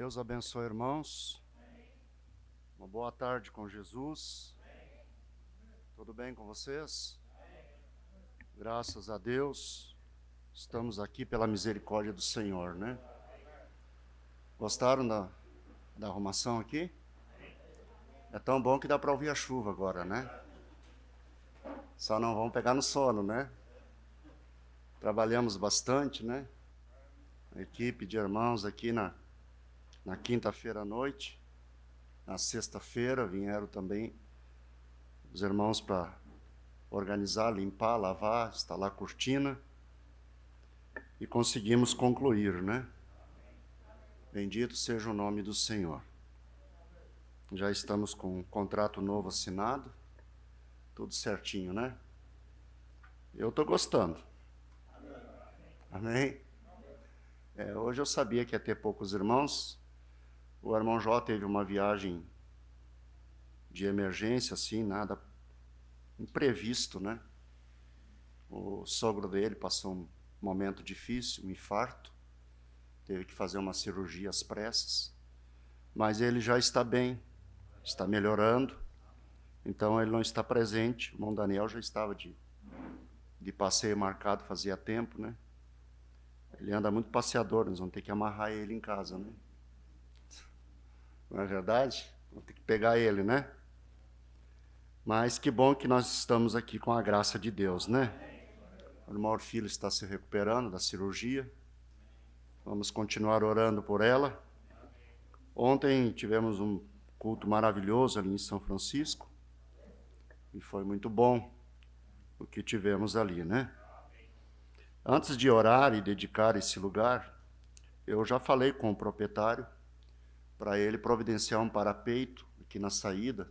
Deus abençoe, irmãos. Uma boa tarde com Jesus. Tudo bem com vocês? Graças a Deus, estamos aqui pela misericórdia do Senhor, né? Gostaram da arrumação aqui? É tão bom que dá para ouvir a chuva agora, né? Só não vão pegar no sono, né? Trabalhamos bastante, né? A equipe de irmãos aqui na quinta-feira à noite. Na sexta-feira vieram também os irmãos para organizar, limpar, lavar, instalar cortina. E conseguimos concluir, né? Bendito seja o nome do Senhor. Já estamos com um contrato novo assinado. Tudo certinho, né? Eu estou gostando. Amém? Hoje eu sabia que ia ter poucos irmãos. O irmão Jó teve uma viagem de emergência, assim, nada imprevisto, né? O sogro dele passou um momento difícil, um infarto. Teve que fazer uma cirurgia às pressas. Mas ele já está bem, está melhorando. Então ele não está presente. O irmão Daniel já estava de passeio marcado, fazia tempo, né? Ele anda muito passeador, nós vamos ter que amarrar ele em casa, né? Não é verdade? Vamos ter que pegar ele, né? Mas que bom que nós estamos aqui com a graça de Deus, né? O irmão Orfila está se recuperando da cirurgia. Vamos continuar orando por ela. Ontem tivemos um culto maravilhoso ali em São Francisco. E foi muito bom o que tivemos ali, né? Antes de orar e dedicar esse lugar, eu já falei com o proprietário para ele providenciar um parapeito aqui na saída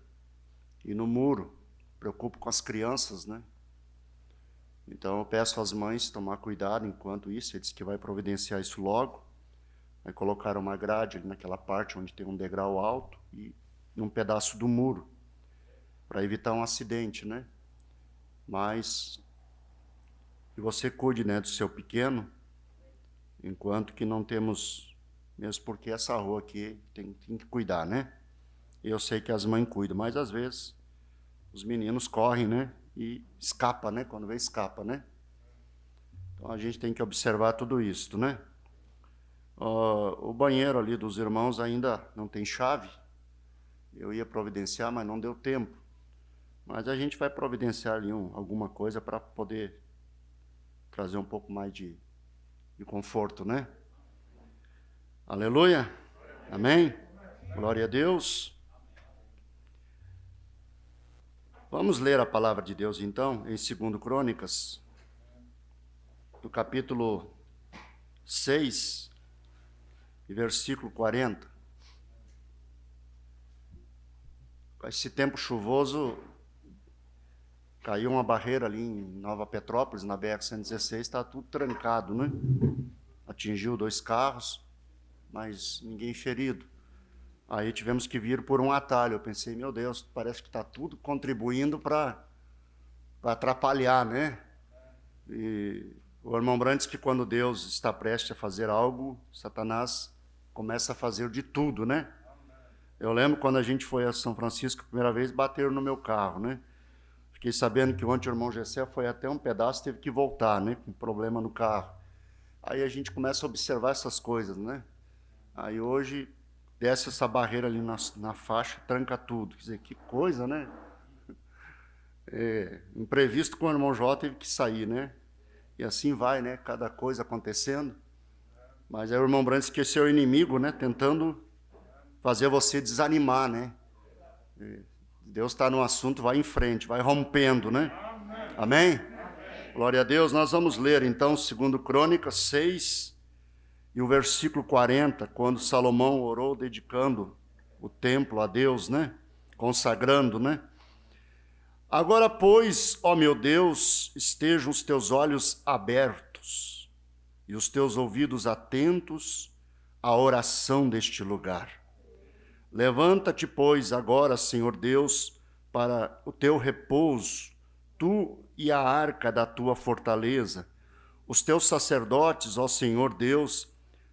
e no muro. Preocupo com as crianças, né? Então eu peço às mães tomar cuidado enquanto isso. Ele disse que vai providenciar isso logo. Vai colocar uma grade ali naquela parte onde tem um degrau alto e num pedaço do muro, para evitar um acidente, né? Mas que você cuide, né, do seu pequeno, enquanto que não temos, mesmo porque essa rua aqui tem que cuidar, né? Eu sei que as mães cuidam, mas às vezes os meninos correm, né? E escapa, né? Quando vê, escapa, né? Então a gente tem que observar tudo isso, né? O banheiro ali dos irmãos ainda não tem chave. Eu ia providenciar, mas não deu tempo. Mas a gente vai providenciar ali alguma coisa para poder trazer um pouco mais de conforto, né? Aleluia. Amém. Glória a Deus. Vamos ler a palavra de Deus, então, em 2 Crônicas, no capítulo 6, e versículo 40. Com esse tempo chuvoso, caiu uma barreira ali em Nova Petrópolis, na BR-116, está tudo trancado, né? Atingiu 2 carros, mas ninguém ferido. Aí tivemos que vir por um atalho. Eu pensei, meu Deus, parece que está tudo contribuindo para atrapalhar, né? E o irmão Brandt disse que quando Deus está prestes a fazer algo, Satanás começa a fazer de tudo, né? Eu lembro quando a gente foi a São Francisco a primeira vez, bateram no meu carro, né? Fiquei sabendo que ontem o irmão Gessé foi até um pedaço, teve que voltar, né? Com problema no carro. Aí a gente começa a observar essas coisas, né? Aí hoje desce essa barreira ali na faixa, tranca tudo. Quer dizer, que coisa, né? Imprevisto com o irmão Jó teve que sair, né? E assim vai, né? Cada coisa acontecendo. Mas aí o irmão Brandt esqueceu o inimigo, né? Tentando fazer você desanimar, né? Deus está no assunto, vai em frente, vai rompendo, né? Amém? Glória a Deus. Nós vamos ler, então, 2 Crônicas 6, e o versículo 40, quando Salomão orou dedicando o templo a Deus, né? Consagrando, né? Agora, pois, ó meu Deus, estejam os teus olhos abertos e os teus ouvidos atentos à oração deste lugar. Levanta-te, pois, agora, Senhor Deus, para o teu repouso, tu e a arca da tua fortaleza. Os teus sacerdotes, ó Senhor Deus,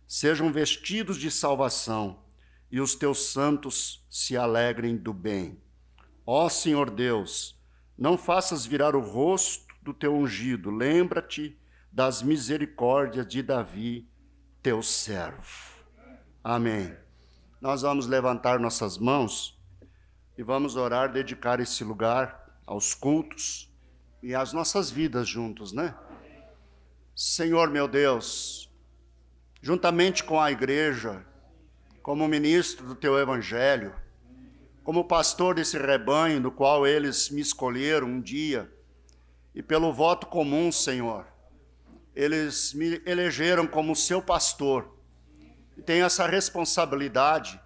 sejam vestidos de salvação, e os teus santos se alegrem do bem. Ó Senhor Deus, não faças virar o rosto do teu ungido, lembra-te das misericórdias de Davi, teu servo. Amém. Nós vamos levantar nossas mãos e vamos orar, dedicar esse lugar aos cultos e às nossas vidas juntos, né? Senhor meu Deus, juntamente com a igreja, como ministro do teu evangelho, como pastor desse rebanho no qual eles me escolheram um dia, e pelo voto comum, Senhor, eles me elegeram como seu pastor, e tenho essa responsabilidade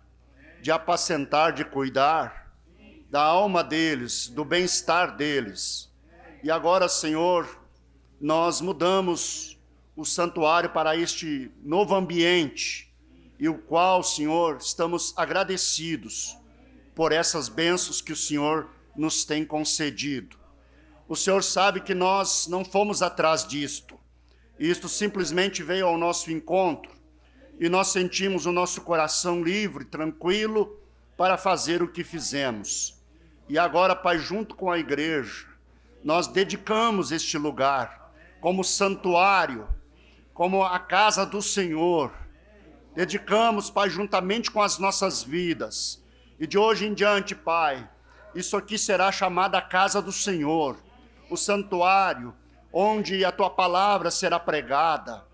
de apacentar, de cuidar da alma deles, do bem-estar deles. E agora, Senhor, nós mudamos o santuário para este novo ambiente, e o qual, Senhor, estamos agradecidos por essas bênçãos que o Senhor nos tem concedido. O Senhor sabe que nós não fomos atrás disto. Isto simplesmente veio ao nosso encontro e nós sentimos o nosso coração livre, tranquilo, para fazer o que fizemos. E agora, Pai, junto com a igreja, nós dedicamos este lugar como santuário, como a casa do Senhor. Dedicamos, Pai, juntamente com as nossas vidas. E de hoje em diante, Pai, isso aqui será chamada a casa do Senhor, o santuário, onde a Tua palavra será pregada,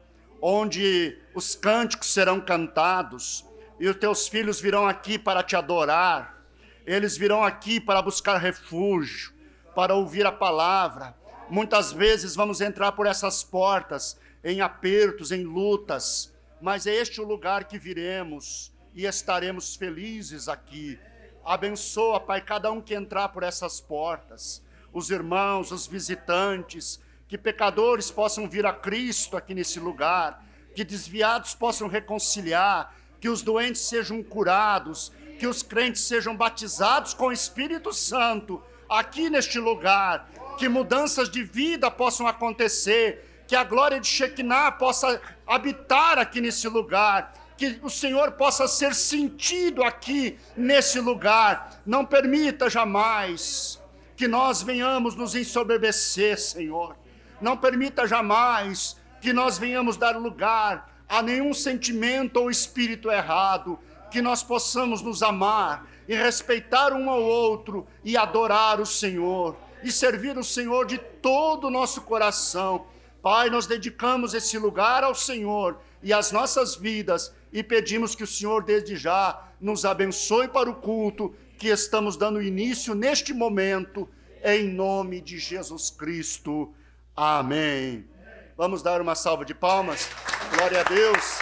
onde os cânticos serão cantados, e os Teus filhos virão aqui para Te adorar, eles virão aqui para buscar refúgio, para ouvir a palavra. Muitas vezes vamos entrar por essas portas em apertos, em lutas, mas é este o lugar que viremos, e estaremos felizes aqui. Abençoa, Pai, cada um que entrar por essas portas, os irmãos, os visitantes, que pecadores possam vir a Cristo aqui nesse lugar, que desviados possam reconciliar, que os doentes sejam curados, que os crentes sejam batizados com o Espírito Santo aqui neste lugar, que mudanças de vida possam acontecer, que a glória de Shekinah possa habitar aqui nesse lugar, que o Senhor possa ser sentido aqui nesse lugar. Não permita jamais que nós venhamos nos ensoberbecer, Senhor. Não permita jamais que nós venhamos dar lugar a nenhum sentimento ou espírito errado, que nós possamos nos amar e respeitar um ao outro e adorar o Senhor e servir o Senhor de todo o nosso coração. Pai, nós dedicamos esse lugar ao Senhor e às nossas vidas, e pedimos que o Senhor desde já nos abençoe para o culto que estamos dando início neste momento, em nome de Jesus Cristo. Amém. Vamos dar uma salva de palmas. Glória a Deus.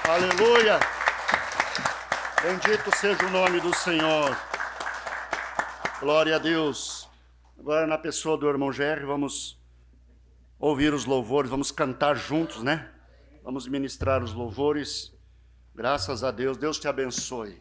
Aleluia. Bendito seja o nome do Senhor. Glória a Deus. Agora, na pessoa do irmão Jerry, vamos ouvir os louvores, vamos cantar juntos, né? Vamos ministrar os louvores. Graças a Deus. Deus te abençoe.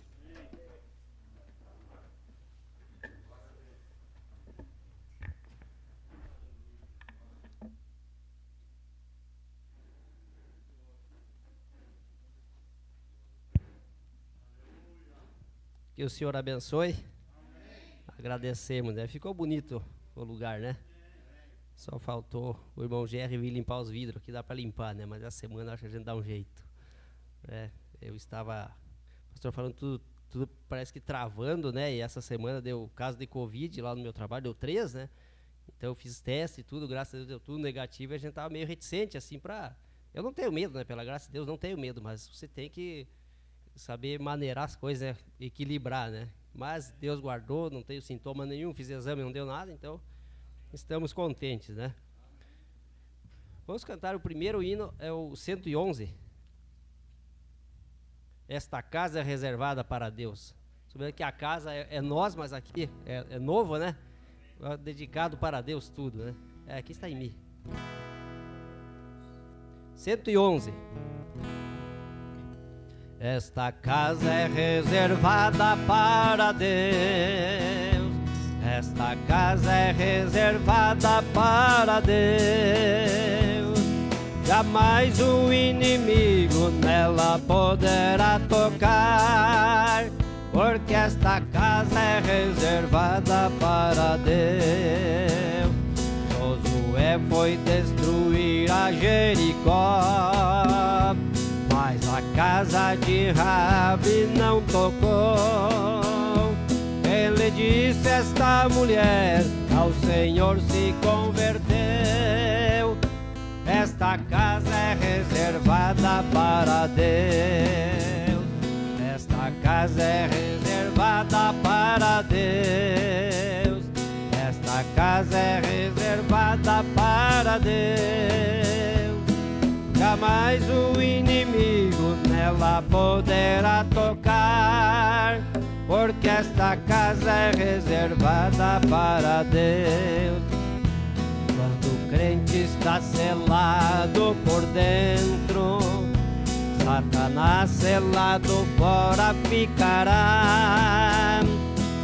Que o Senhor abençoe. Agradecemos, né? Ficou bonito o lugar, né? Só faltou o irmão Jerry vir limpar os vidros, que dá para limpar, né? Mas essa semana acho que a gente dá um jeito. Eu estava, o pastor falando tudo parece que travando, né? E essa semana deu caso de Covid lá no meu trabalho, deu 3, né? Então eu fiz teste e tudo, graças a Deus deu tudo negativo, e a gente estava meio reticente, assim, eu não tenho medo, né? Pela graça de Deus, não tenho medo, mas você tem que saber maneirar as coisas, né? Equilibrar, né? Mas Deus guardou, não tenho sintoma nenhum, fiz exame, não deu nada, então estamos contentes, né? Vamos cantar o primeiro hino, é o 111. Esta casa é reservada para Deus. Sabendo que a casa é nós, mas aqui é novo, né? É dedicado para Deus tudo, né? Aqui está em mim. 111. Esta casa é reservada para Deus. Esta casa é reservada para Deus. Jamais o inimigo nela poderá tocar. esta casa é reservada para Deus. Josué foi destruir a Jericó, mas a casa de Raabe não tocou. Ele disse: esta mulher ao Senhor se converteu. Esta casa é reservada para Deus. Esta casa é reservada para Deus. Esta casa é reservada para Deus. Jamais o inimigo nela poderá tocar, porque esta casa é reservada para Deus. Quando o crente está selado por dentro, Satanás selado fora ficará.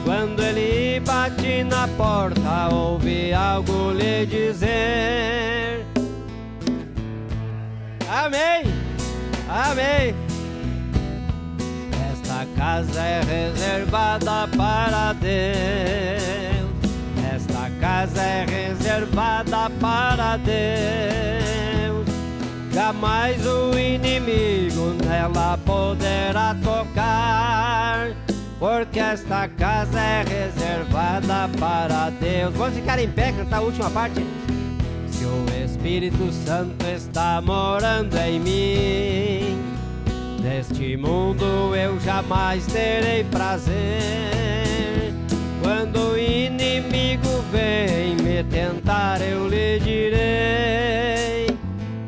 Quando ele bate na porta, ouve algo lhe dizer: amém, amém. Esta casa é reservada para Deus. Esta casa é reservada para Deus. Jamais o inimigo nela poderá tocar, porque esta casa é reservada para Deus. Vamos ficar em pé, cantar a última parte. Se o Espírito Santo está morando em mim, neste mundo eu jamais terei prazer. Quando o inimigo vem me tentar, eu lhe direi: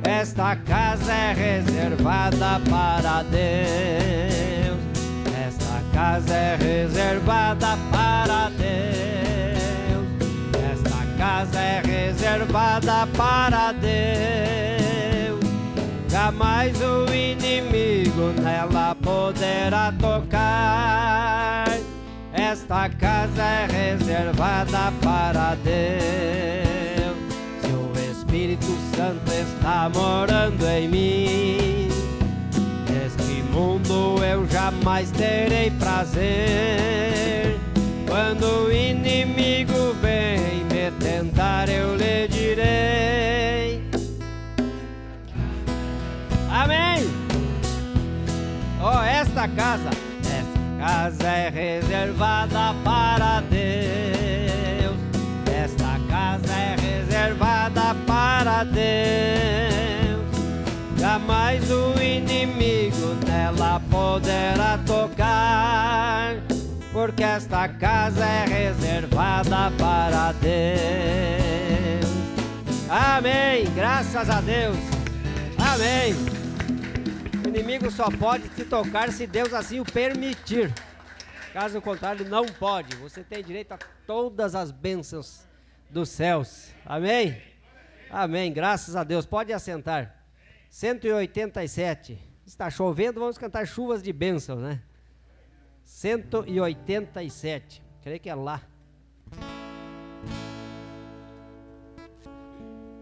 esta casa é reservada para Deus. Esta casa é reservada para Deus. Esta casa é reservada para Deus. Jamais o inimigo nela poderá tocar. Esta casa é reservada para Deus. Se o Espírito Santo está morando em mim, neste mundo eu jamais terei prazer. Quando o inimigo vem me tentar, eu lhe direi: amém. Oh, esta casa é reservada para Deus. Esta casa é reservada para Deus. Jamais o inimigo nela poderá tocar, porque esta casa é reservada para Deus. Amém, graças a Deus. Amém. O inimigo só pode te tocar se Deus assim o permitir. Caso contrário, não pode. Você tem direito a todas as bênçãos dos céus. Amém? Amém, graças a Deus. Pode assentar. 187. Está chovendo, vamos cantar chuvas de bênçãos, né? 187. Creio que é lá.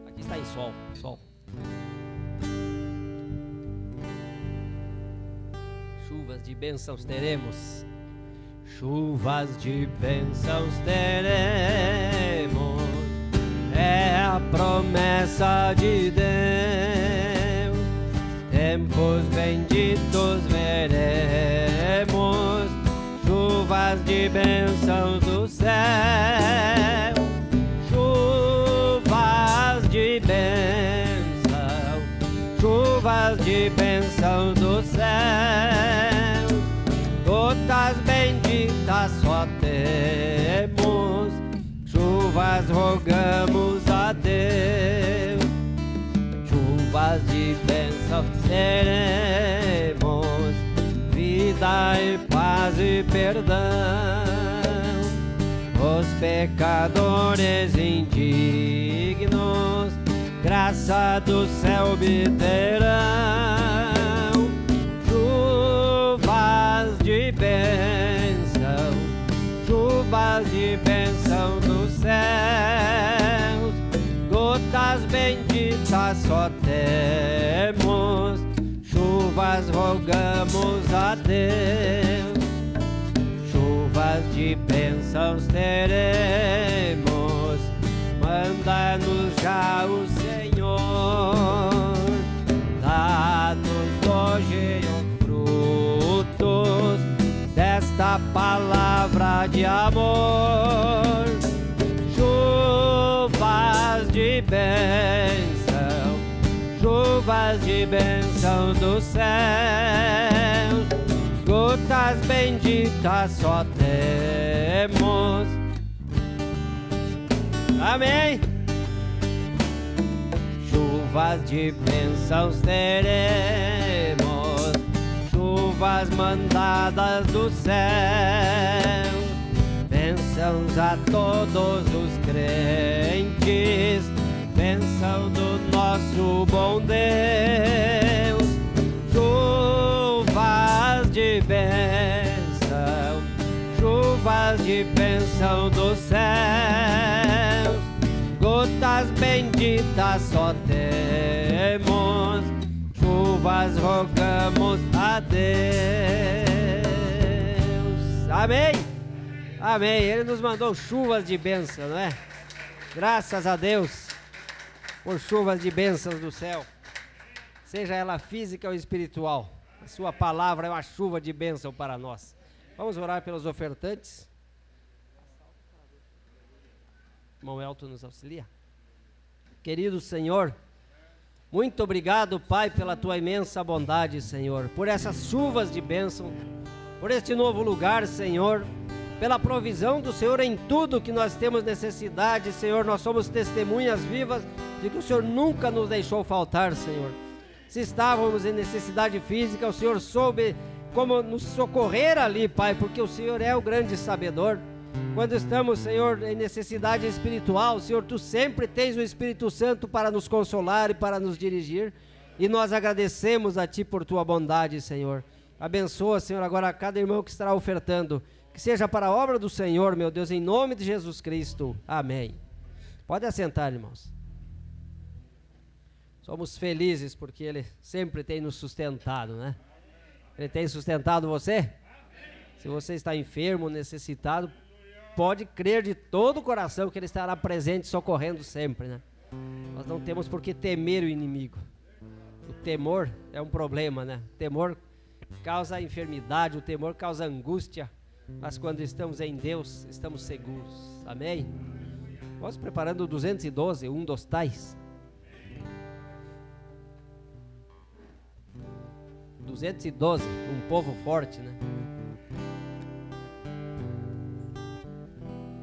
Aqui está em sol. Sol. Chuvas de bênçãos teremos. Chuvas de bênçãos teremos. É a promessa de Deus. Tempos benditos veremos. Chuvas de bênçãos do céu. Chuvas de bênção. Chuvas de bênção do céu. Gotas benditas só temos. Chuvas rogamos a Deus. Chuvas de bênção teremos. Vida e paz e perdão. Os pecadores indignos graça do céu obterão. Chuvas de bênção, chuvas de bênção dos céus. Gotas benditas só temos. Chuvas rogamos a Deus. de bênçãos teremos, manda-nos já o Senhor. Dá-nos hoje os frutos desta palavra de amor. Chuvas de bênção, chuvas de bênção dos céus, gotas benditas só temos. Amém. Chuvas de bênçãos teremos, chuvas mandadas dos céus, bênçãos a todos os crentes, bênção do nosso bom Deus. Chuvas de bênção, chuvas de bênção dos céus, gotas benditas só temos, chuvas rogamos a Deus. Amém? Amém. Ele nos mandou chuvas de bênção, não é? Graças a Deus por chuvas de bênçãos do céu, seja ela física ou espiritual. A sua palavra é uma chuva de bênção para nós. Vamos orar pelos ofertantes. Irmão Elton nos auxilia. Querido Senhor, muito obrigado, Pai, pela tua imensa bondade, Senhor, por essas chuvas de bênção, por este novo lugar, Senhor, pela provisão do Senhor em tudo que nós temos necessidade, Senhor. Nós somos testemunhas vivas de que o Senhor nunca nos deixou faltar, Senhor. Se estávamos em necessidade física, o Senhor soube como nos socorrer ali, Pai, porque o Senhor é o grande sabedor. Quando estamos, Senhor, em necessidade espiritual, Senhor, Tu sempre tens o Espírito Santo para nos consolar e para nos dirigir, e nós agradecemos a Ti por Tua bondade, Senhor. Abençoa, Senhor, agora cada irmão que estará ofertando, que seja para a obra do Senhor, meu Deus, em nome de Jesus Cristo. Amém. Pode assentar, irmãos. Somos felizes porque Ele sempre tem nos sustentado, né? Ele tem sustentado você? Se você está enfermo, necessitado, pode crer de todo o coração que Ele estará presente, socorrendo sempre, né? Nós não temos por que temer o inimigo. O temor é um problema, né? O temor causa enfermidade, o temor causa angústia, mas quando estamos em Deus, estamos seguros. Amém? Vamos preparando o 212, um dos tais. 212, um povo forte, né?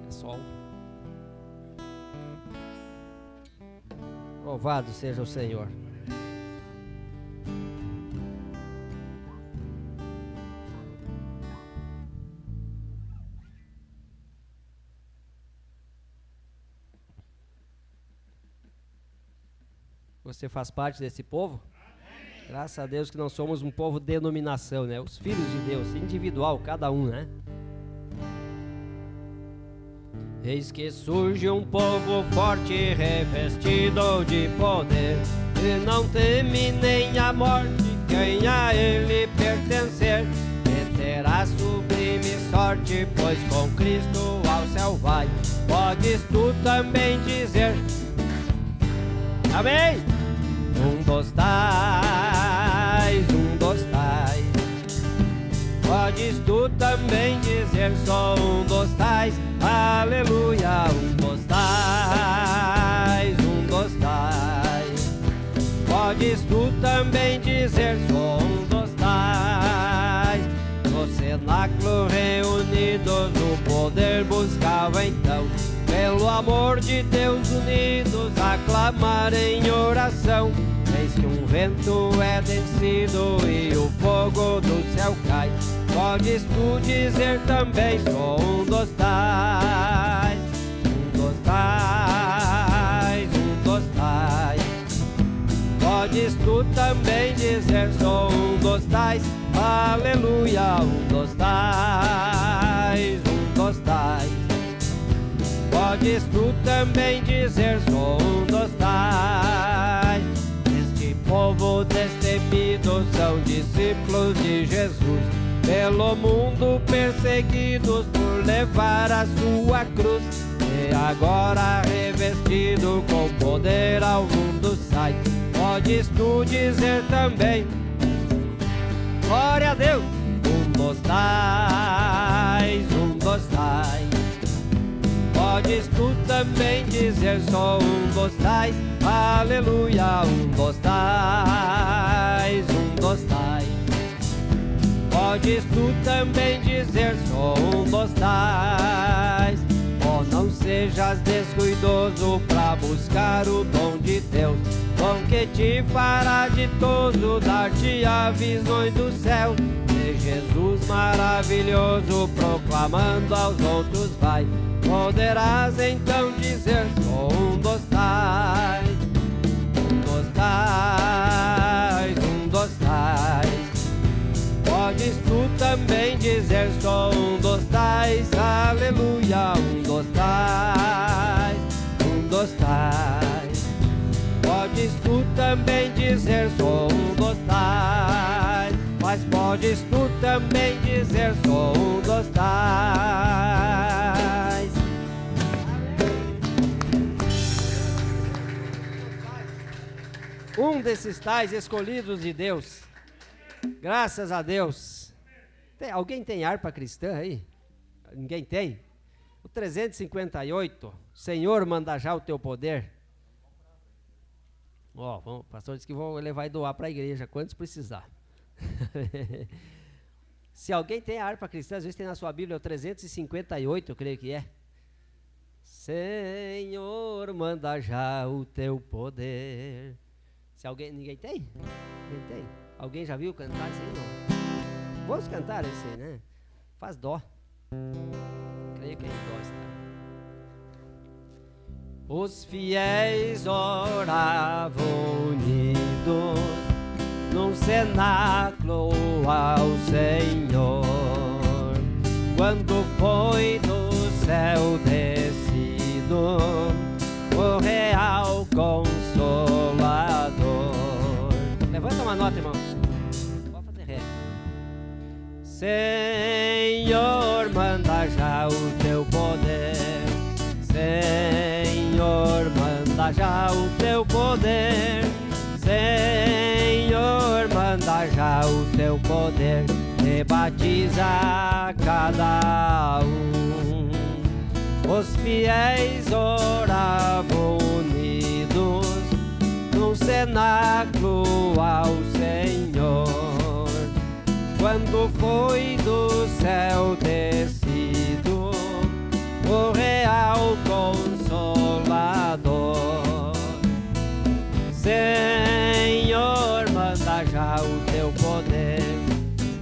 É só um. Louvado seja o Senhor. Você faz parte desse povo? Graças a Deus que não somos um povo de denominação, né? Os filhos de Deus, individual, cada um, né? Eis que surge um povo forte, revestido de poder, e não teme nem a morte quem a ele pertencer, e terá sublime sorte, pois com Cristo ao céu vai. Podes tu também dizer, amém? Um dos tais, um dos tais. Podes tu também dizer, sou um dos tais, aleluia. Um dos tais, um dos tais. Podes tu também dizer, sou um dos tais. No cenáculo reunidos o poder buscava então, pelo amor de Deus unidos a clamar em oração. Eis que um vento é descido e o fogo do céu cai. Podes tu dizer também, sou um dos tais, um dos tais, um dos tais. Podes tu também dizer, sou um dos tais, aleluia. Um dos tais, um dos tais. Podes tu também dizer, sou um dos tais. Este povo destemido são discípulos de Jesus, pelo mundo perseguidos por levar a sua cruz, e agora revestido com poder ao mundo sai. Podes tu dizer também, glória a Deus, dos tais, dos tais. Podes tu também dizer, sou dos tais, aleluia, dos tais, dos tais. Podes tu também dizer, sou dos tais. Oh, não sejas descuidoso pra buscar o dom de Deus, dom que te fará ditoso, dar-te-á visões do céu. De Jesus maravilhoso, proclamando aos outros vai. Poderás então dizer, sou dos tais, dos tais, dos tais. Podes tu também dizer, sou dos tais, aleluia, dos tais, dos tais. Podes tu também dizer, sou dos tais, mas podes tu também dizer, sou dos tais. Um desses tais escolhidos de Deus. Graças a Deus. Alguém tem harpa cristã aí? Ninguém tem? O 358, Senhor, manda já o teu poder. Ó, o pastor disse que vou levar e doar para a igreja, quantos precisar. Se alguém tem a harpa cristã, às vezes tem na sua Bíblia o 358, eu creio que é. Senhor, manda já o teu poder. Se alguém, ninguém tem? Ninguém tem? Alguém já viu cantar esse aí? Não. Vamos cantar esse aí, né? Faz dó. Creio que é em dó está. Os fiéis oravam unidos num cenáculo ao Senhor, quando foi do céu descido o real Consolador. Levanta uma nota, irmão. Pode fazer ré. Senhor, manda já o teu poder. Senhor, manda já o teu poder. Senhor, manda já o teu poder. E batiza cada um. Os fiéis oravam unidos num cenáculo ao Senhor, quando foi do céu descido o real Consolador. Senhor, manda já o teu poder.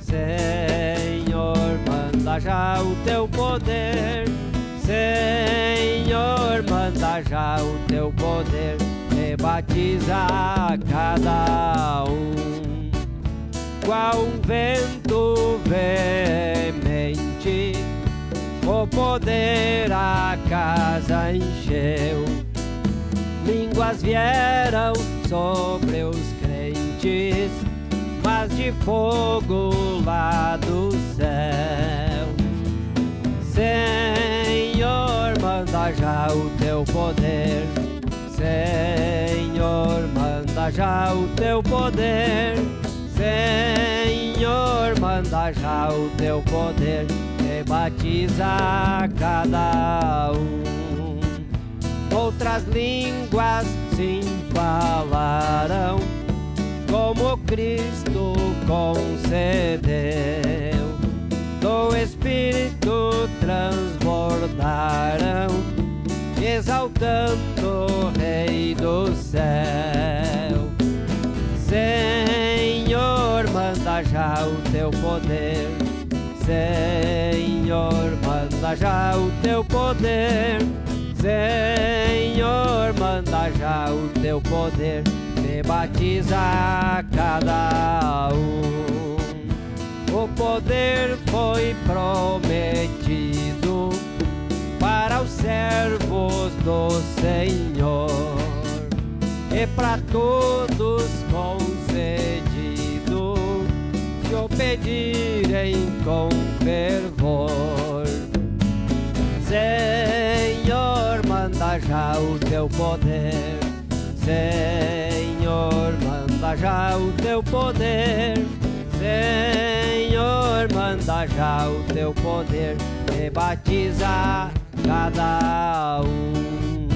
Senhor, manda já o teu poder. Senhor, manda já o teu poder. E batiza cada um. Qual um vento veemente, o poder a casa encheu. Línguas vieram sobre os crentes, mas de fogo lá do céu. Senhor, manda já o teu poder. Senhor, manda já o teu poder. Senhor, manda já o teu poder. E batiza cada um. Outras línguas sim falaram, como Cristo concedeu. Do Espírito transbordaram, exaltando o Rei do céu. Senhor, manda já o teu poder. Senhor, manda já o teu poder. Senhor, manda já o teu poder. E batiza cada um. O poder foi prometido para os servos do Senhor, e para todos concedido, se pedirem com fervor. Senhor, manda já o teu poder. Senhor, manda já o teu poder. Senhor, manda já o teu poder. E batiza cada um.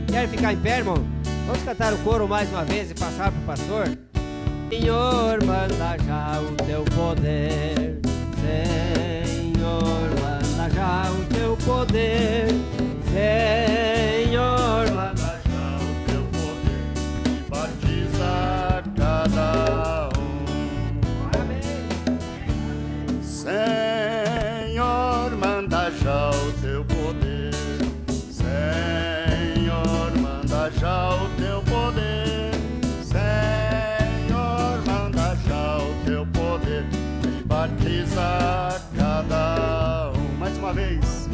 Quer ficar em pé, irmão? Vamos cantar o coro mais uma vez e passar pro pastor? Senhor, manda já o teu poder. Senhor, manda já o teu poder. Senhor, manda já o teu poder. E batiza cada um. Amém. Senhor, manda já o teu poder. Senhor, manda já o teu poder. Senhor, manda já o teu poder. E batiza cada um. Mais uma vez.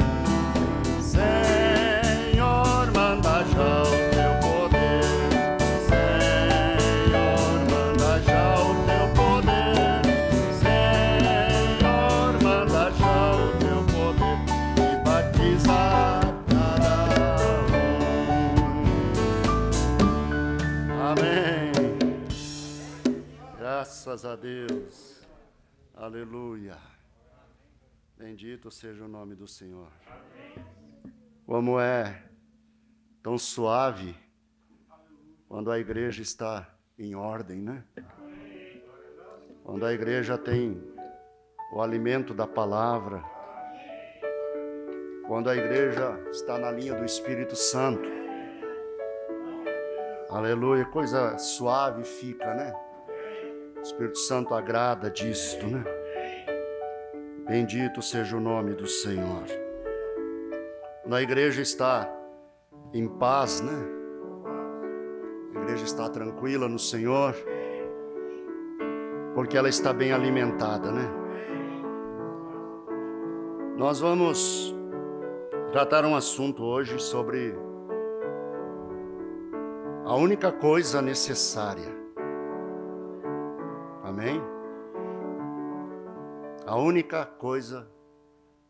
Senhor, manda já o teu poder. Senhor, manda já o teu poder. Senhor, manda já o teu poder. E batiza cada um. Amém. Graças a Deus. Aleluia. Bendito seja o nome do Senhor. Como é tão suave quando a igreja está em ordem, né? Quando a igreja tem o alimento da palavra, quando a igreja está na linha do Espírito Santo. Aleluia, coisa suave fica, né? O Espírito Santo agrada disto, né? Bendito seja o nome do Senhor. Quando a igreja está em paz, né? A igreja está tranquila no Senhor, porque ela está bem alimentada, né? Nós vamos tratar um assunto hoje sobre a única coisa necessária. Amém? A única coisa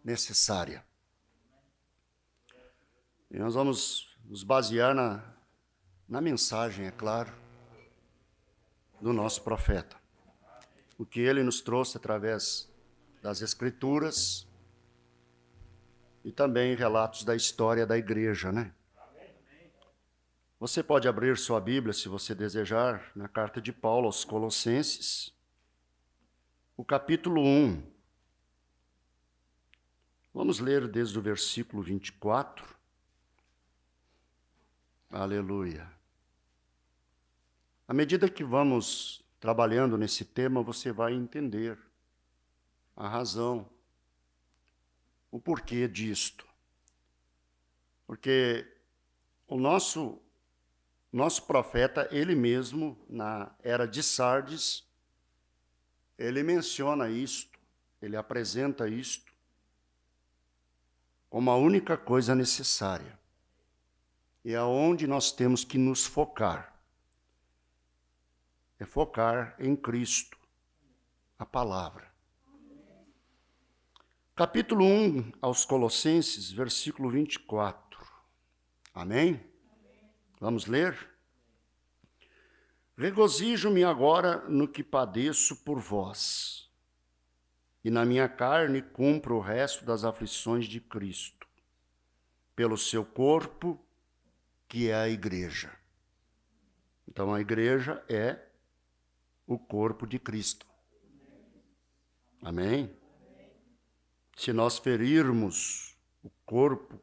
necessária. E nós vamos nos basear na mensagem, é claro, do nosso profeta. O que ele nos trouxe através das Escrituras e também relatos da história da igreja, né? Você pode abrir sua Bíblia, se você desejar, na carta de Paulo aos Colossenses, o capítulo 1. Vamos ler desde o versículo 24. Aleluia. À medida que vamos trabalhando nesse tema, você vai entender a razão, o porquê disto. Porque o nosso profeta, ele mesmo, na era de Sardes, ele menciona isto, ele apresenta isto como a única coisa necessária. E é onde nós temos que nos focar. É focar em Cristo, a palavra. Capítulo 1 aos Colossenses, versículo 24. Amém? Vamos ler? Regozijo-me agora no que padeço por vós, e na minha carne cumpro o resto das aflições de Cristo, pelo seu corpo, que é a igreja. Então a igreja é o corpo de Cristo. Amém? Se nós ferirmos o corpo,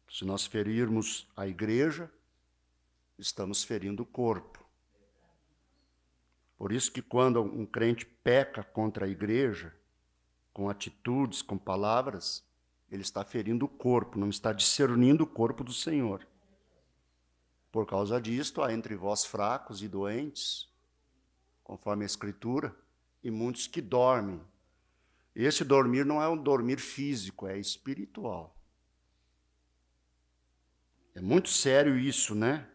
se nós ferirmos a igreja, estamos ferindo o corpo. Por isso que quando um crente peca contra a igreja, com atitudes, com palavras, ele está ferindo o corpo, não está discernindo o corpo do Senhor. Por causa disto, há entre vós fracos e doentes, conforme a Escritura, e muitos que dormem. Esse dormir não é um dormir físico, é espiritual. É muito sério isso, né?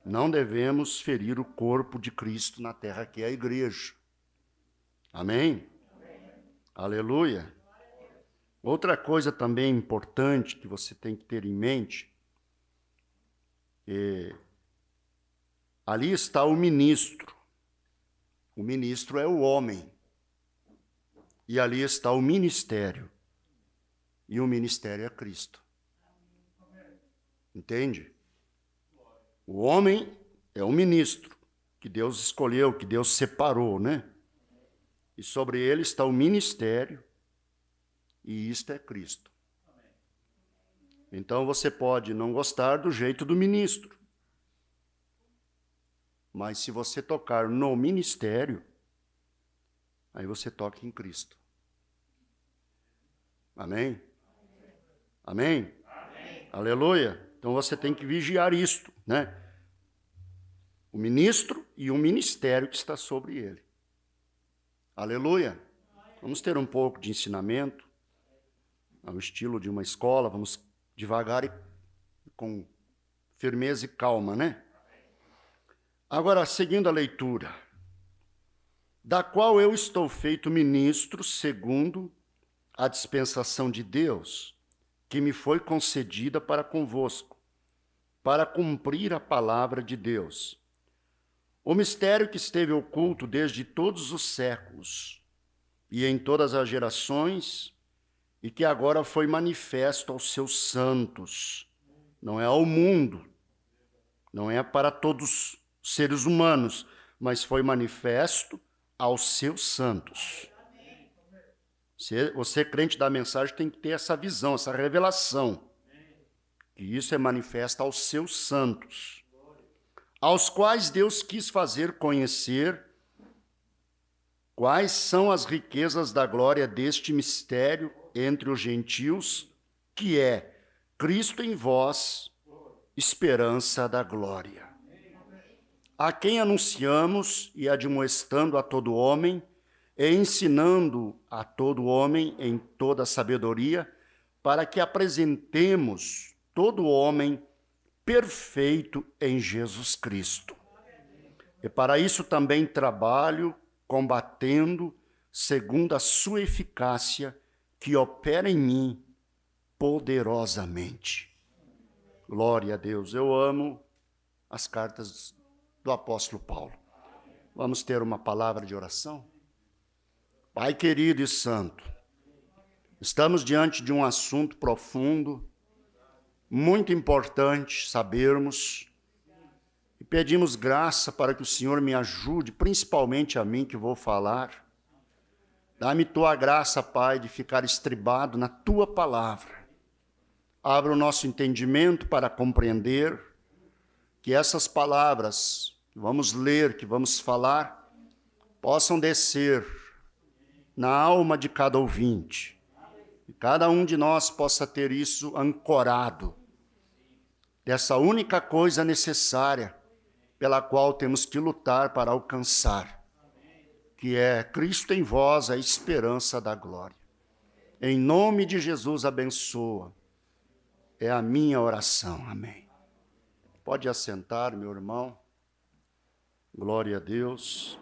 Não devemos ferir o corpo de Cristo na terra, que é a igreja. Amém? Aleluia. Outra coisa também importante que você tem que ter em mente, ali está o ministro. O ministro é o homem. E ali está o ministério. E o ministério é Cristo. Entende? O homem é o ministro que Deus escolheu, que Deus separou, né? E sobre ele está o ministério, e isto é Cristo. Então você pode não gostar do jeito do ministro, mas se você tocar no ministério, aí você toca em Cristo. Amém? Amém? Amém. Aleluia. Então você tem que vigiar isto, né? O ministro e o ministério que está sobre ele. Aleluia. Vamos ter um pouco de ensinamento, ao estilo de uma escola, vamos devagar e com firmeza e calma, né? Agora, seguindo a leitura, da qual eu estou feito ministro segundo a dispensação de Deus, que me foi concedida para convosco, para cumprir a palavra de Deus. O mistério que esteve oculto desde todos os séculos e em todas as gerações, e que agora foi manifesto aos seus santos. Não é ao mundo, não é para todos os seres humanos, mas foi manifesto aos seus santos. Você, crente da mensagem, tem que ter essa visão, essa revelação, que isso é manifesto aos seus santos, aos quais Deus quis fazer conhecer quais são as riquezas da glória deste mistério entre os gentios, que é Cristo em vós, esperança da glória. A quem anunciamos e admoestando a todo homem, e ensinando a todo homem em toda sabedoria, para que apresentemos todo homem perfeito em Jesus Cristo. E para isso também trabalho, combatendo, segundo a sua eficácia, que opera em mim poderosamente. Glória a Deus. Eu amo as cartas do apóstolo Paulo. Vamos ter uma palavra de oração? Pai querido e santo, estamos diante de um assunto profundo, muito importante sabermos, e pedimos graça para que o Senhor me ajude, principalmente a mim que vou falar. Dá-me tua graça, Pai, de ficar estribado na tua palavra. Abra o nosso entendimento para compreender que essas palavras que vamos ler, que vamos falar, possam descer na alma de cada ouvinte. E cada um de nós possa ter isso ancorado, dessa única coisa necessária pela qual temos que lutar para alcançar, que é Cristo em vós, a esperança da glória. Em nome de Jesus, abençoa. É a minha oração. Amém. Pode assentar, meu irmão. Glória a Deus.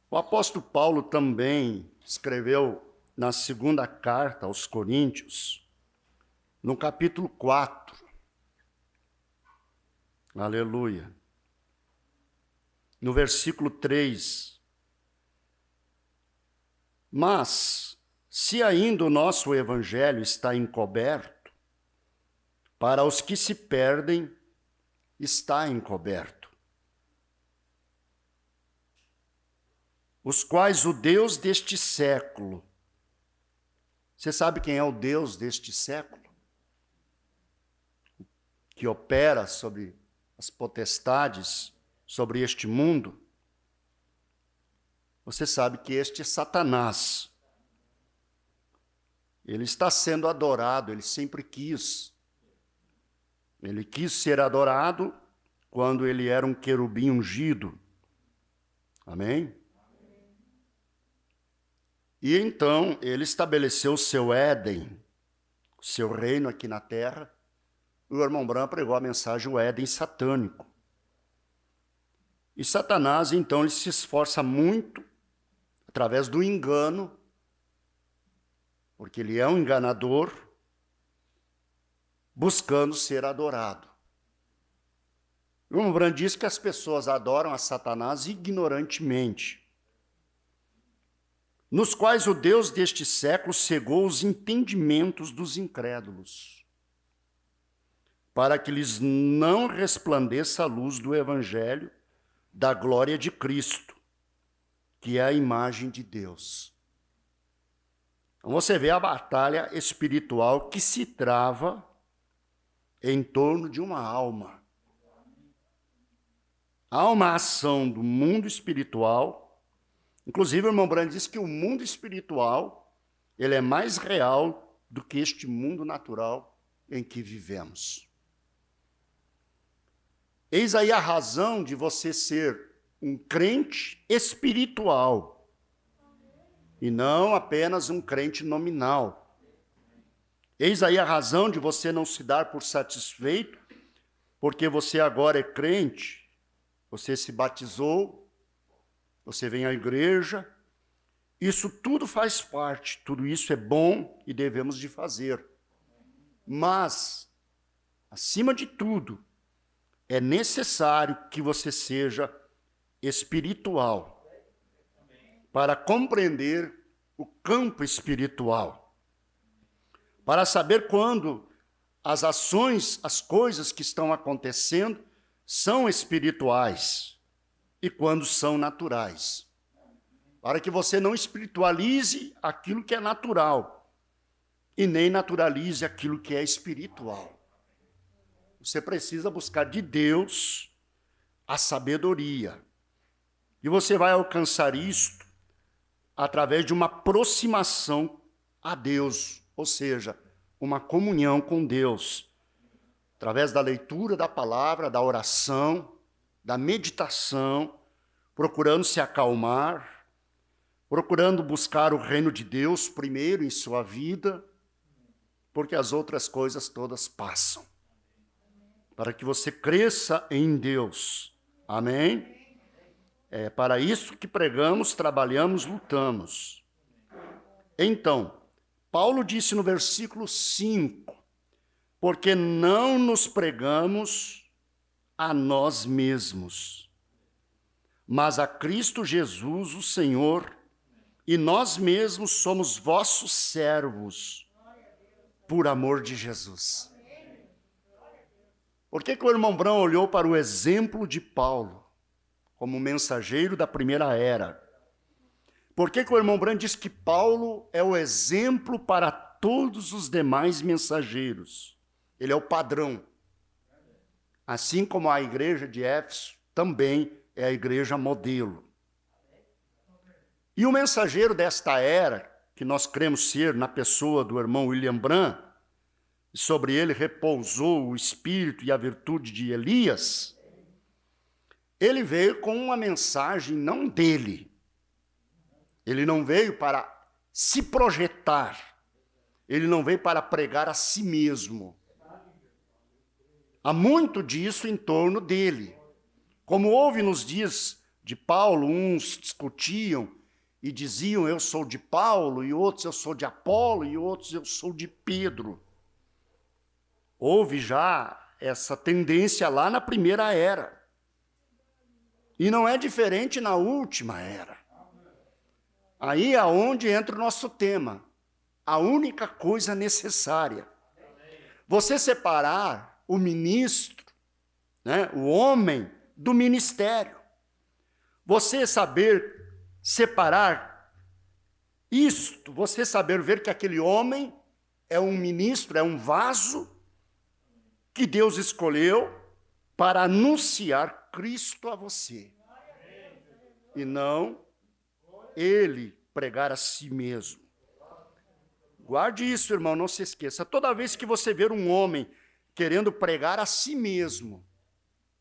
O apóstolo Paulo também escreveu na segunda carta aos Coríntios, no capítulo 4, aleluia, no versículo 3, mas, se ainda o nosso evangelho está encoberto, para os que se perdem, está encoberto, os quais o Deus deste século, você sabe quem é o Deus deste século? Que opera sobre as potestades, sobre este mundo? Você sabe que este é Satanás. Ele está sendo adorado, ele sempre quis. Ele quis ser adorado quando ele era um querubim ungido. Amém? E então ele estabeleceu o seu Éden, o seu reino aqui na terra. O irmão Bram pregou a mensagem, o Éden satânico. E Satanás, então, ele se esforça muito, através do engano, porque ele é um enganador, buscando ser adorado. O irmão Branham diz que as pessoas adoram a Satanás ignorantemente, nos quais o Deus deste século cegou os entendimentos dos incrédulos, para que lhes não resplandeça a luz do Evangelho da glória de Cristo, que é a imagem de Deus. Então você vê a batalha espiritual que se trava em torno de uma alma. Há uma ação do mundo espiritual. Inclusive, o irmão Branham diz que o mundo espiritual ele é mais real do que este mundo natural em que vivemos. Eis aí a razão de você ser um crente espiritual e não apenas um crente nominal. Eis aí a razão de você não se dar por satisfeito, porque você agora é crente. Você se batizou, você vem à igreja, isso tudo faz parte, tudo isso é bom e devemos de fazer. Mas, acima de tudo, é necessário que você seja espiritual para compreender o campo espiritual, para saber quando as ações, as coisas que estão acontecendo são espirituais e quando são naturais. Para que você não espiritualize aquilo que é natural e nem naturalize aquilo que é espiritual. Você precisa buscar de Deus a sabedoria. E você vai alcançar isto através de uma aproximação a Deus, ou seja, uma comunhão com Deus. Através da leitura da palavra, da oração, da meditação, procurando se acalmar, procurando buscar o reino de Deus primeiro em sua vida, porque as outras coisas todas passam. Para que você cresça em Deus. Amém? É para isso que pregamos, trabalhamos, lutamos. Então, Paulo disse no versículo 5, porque não nos pregamos a nós mesmos, mas a Cristo Jesus, o Senhor, e nós mesmos somos vossos servos, por amor de Jesus. Por que o irmão Branham olhou para o exemplo de Paulo, como mensageiro da primeira era? Por que o irmão Branham diz que Paulo é o exemplo para todos os demais mensageiros? Ele é o padrão. Assim como a igreja de Éfeso também é a igreja modelo. E o mensageiro desta era, que nós cremos ser na pessoa do irmão William Branham, e sobre ele repousou o espírito e a virtude de Elias, ele veio com uma mensagem não dele. Ele não veio para se projetar. Ele não veio para pregar a si mesmo. Há muito disso em torno dele. Como houve nos dias de Paulo, uns discutiam e diziam, eu sou de Paulo, e outros eu sou de Apolo, e outros eu sou de Pedro. Houve já essa tendência lá na primeira era. E não é diferente na última era. Aí é onde entra o nosso tema. A única coisa necessária. Você separar o ministro, né, o homem, do ministério. Você saber separar isto, você saber ver que aquele homem é um ministro, é um vaso que Deus escolheu para anunciar Cristo a você. E não ele pregar a si mesmo. Guarde isso, irmão, não se esqueça. Toda vez que você ver um homem querendo pregar a si mesmo,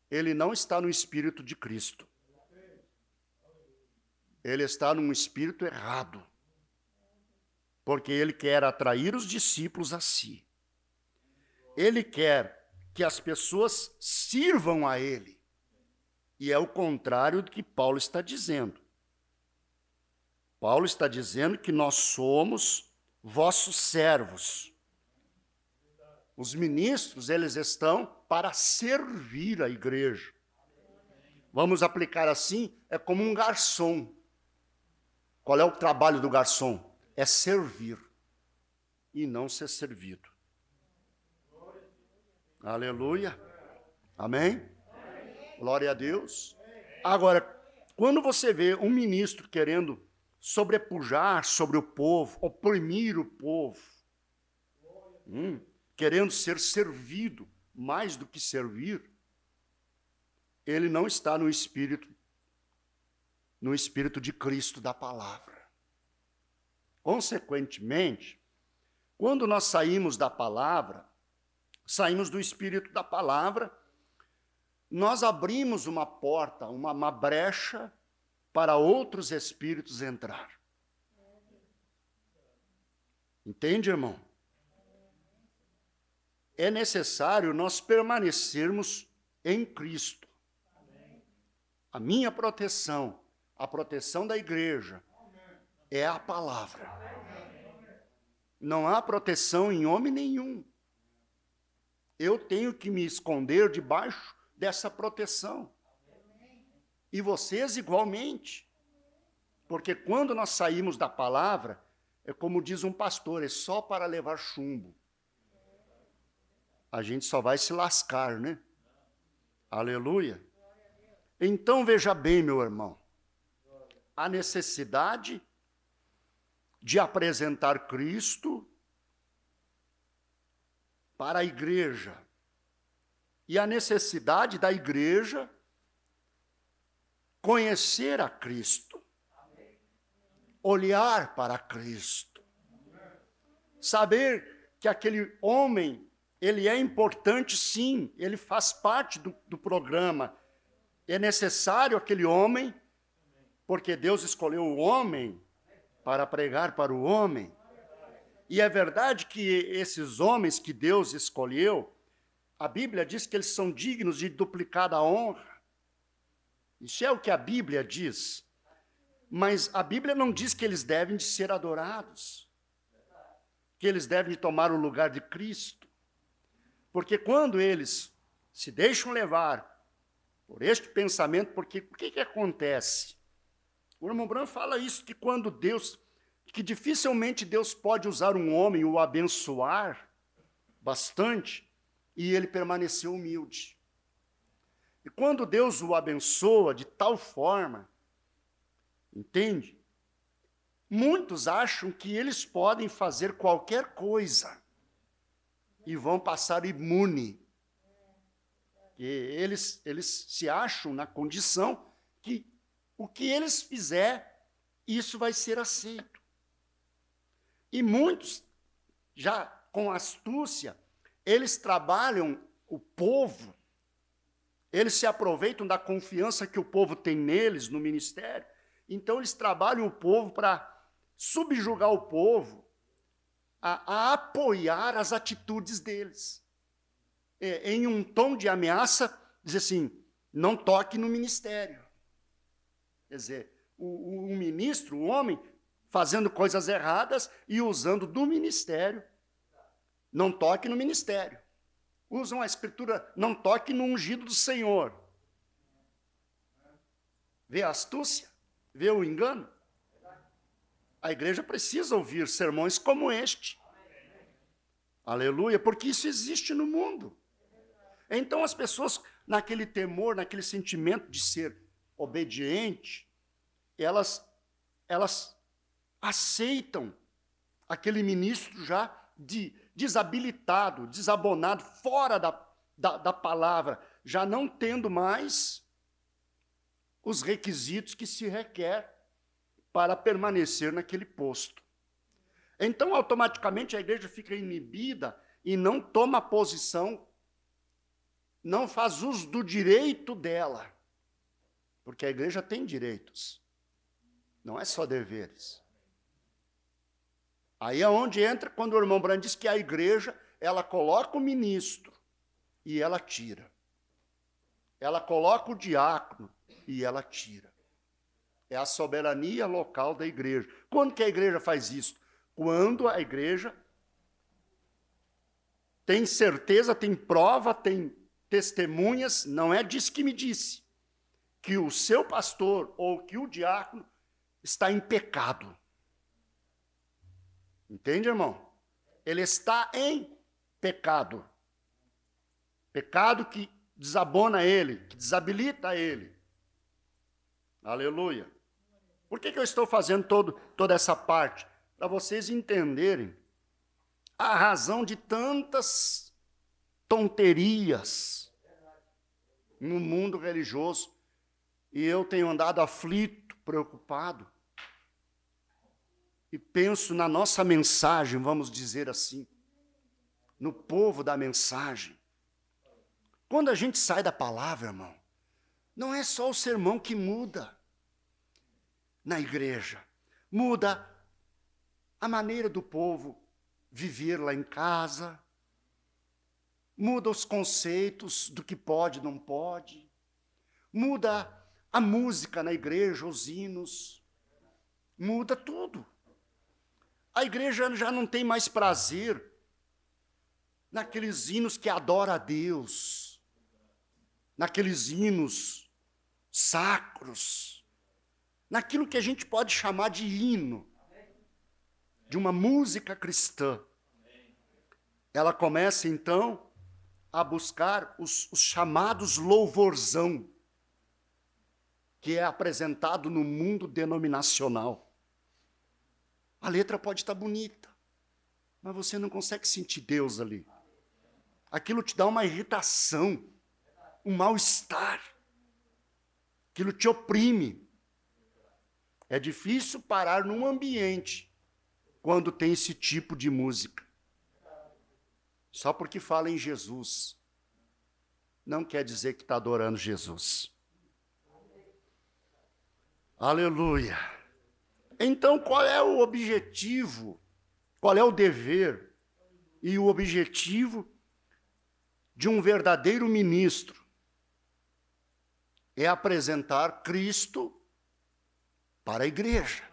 ele não está no espírito de Cristo. Ele está num espírito errado. Porque ele quer atrair os discípulos a si. Ele quer que as pessoas sirvam a ele. E é o contrário do que Paulo está dizendo. Paulo está dizendo que nós somos vossos servos. Os ministros, eles estão para servir a igreja. Vamos aplicar assim, é como um garçom. Qual é o trabalho do garçom? É servir e não ser servido. Aleluia. Amém? Glória a Deus. Agora, quando você vê um ministro querendo sobrepujar sobre o povo, oprimir o povo, querendo ser servido mais do que servir, ele não está no espírito de Cristo da palavra. Consequentemente, quando nós saímos da palavra, saímos do espírito da palavra, nós abrimos uma porta, uma brecha para outros espíritos entrar. Entende, irmão? É necessário nós permanecermos em Cristo. A minha proteção, a proteção da igreja, é a palavra. Não há proteção em homem nenhum. Eu tenho que me esconder debaixo dessa proteção. E vocês igualmente. Porque quando nós saímos da palavra, é como diz um pastor, é só para levar chumbo. A gente só vai se lascar, né? Aleluia. Então veja bem, meu irmão, a necessidade de apresentar Cristo para a igreja e a necessidade da igreja conhecer a Cristo, olhar para Cristo, saber que aquele homem, ele é importante sim, ele faz parte do programa, é necessário aquele homem, porque Deus escolheu o homem para pregar para o homem. E é verdade que esses homens que Deus escolheu, a Bíblia diz que eles são dignos de duplicada honra. Isso é o que a Bíblia diz. Mas a Bíblia não diz que eles devem de ser adorados, que eles devem de tomar o lugar de Cristo. Porque quando eles se deixam levar por este pensamento, porque o que acontece? O irmão Branco fala isso, que quando Deus, que dificilmente Deus pode usar um homem, o abençoar bastante, e ele permaneceu humilde. E quando Deus o abençoa de tal forma, entende? Muitos acham que eles podem fazer qualquer coisa e vão passar imune. E eles se acham na condição que o que eles fizer, isso vai ser aceito. E muitos, já com astúcia, eles trabalham o povo, eles se aproveitam da confiança que o povo tem neles, no ministério, então eles trabalham o povo para subjugar o povo, a apoiar as atitudes deles. Em um tom de ameaça, diz assim, não toque no ministério. Quer dizer, o ministro, o homem, fazendo coisas erradas e usando do ministério, não toque no ministério. Usam a escritura, não toque no ungido do Senhor. Vê a astúcia? Vê o engano? A igreja precisa ouvir sermões como este. Aleluia, porque isso existe no mundo. Então as pessoas, naquele temor, naquele sentimento de ser obediente, elas aceitam aquele ministro já desabilitado, desabonado, fora da palavra, já não tendo mais os requisitos que se requer para permanecer naquele posto. Então, automaticamente, a igreja fica inibida e não toma posição, não faz uso do direito dela, porque a igreja tem direitos, não é só deveres. Aí é onde entra, quando o irmão Brand diz que a igreja, ela coloca o ministro e ela tira. ela coloca o diácono e ela tira. É a soberania local da igreja. Quando que a igreja faz isso? Quando a igreja tem certeza, tem prova, tem testemunhas, não é diz que me disse, que o seu pastor ou que o diácono está em pecado. Entende, irmão? Ele está em pecado. Pecado que desabona ele, que desabilita ele. Aleluia. Por que eu estou fazendo toda essa parte? Para vocês entenderem a razão de tantas tonterias no mundo religioso. E eu tenho andado aflito, preocupado. E penso na nossa mensagem, vamos dizer assim, no povo da mensagem. Quando a gente sai da palavra, irmão, não é só o sermão que muda na igreja. Muda a maneira do povo viver lá em casa. Muda os conceitos do que pode e não pode. Muda a música na igreja, os hinos. Muda tudo. A igreja já não tem mais prazer naqueles hinos que adoram a Deus, naqueles hinos sacros, naquilo que a gente pode chamar de hino, de uma música cristã. Ela começa, então, a buscar os chamados louvorzão, que é apresentado no mundo denominacional. A letra pode estar bonita, mas você não consegue sentir Deus ali. Aquilo te dá uma irritação, um mal-estar. Aquilo te oprime. É difícil parar num ambiente quando tem esse tipo de música. Só porque fala em Jesus, não quer dizer que está adorando Jesus. Aleluia. Então, qual é o objetivo? Qual é o dever e o objetivo de um verdadeiro ministro? É apresentar Cristo para a igreja.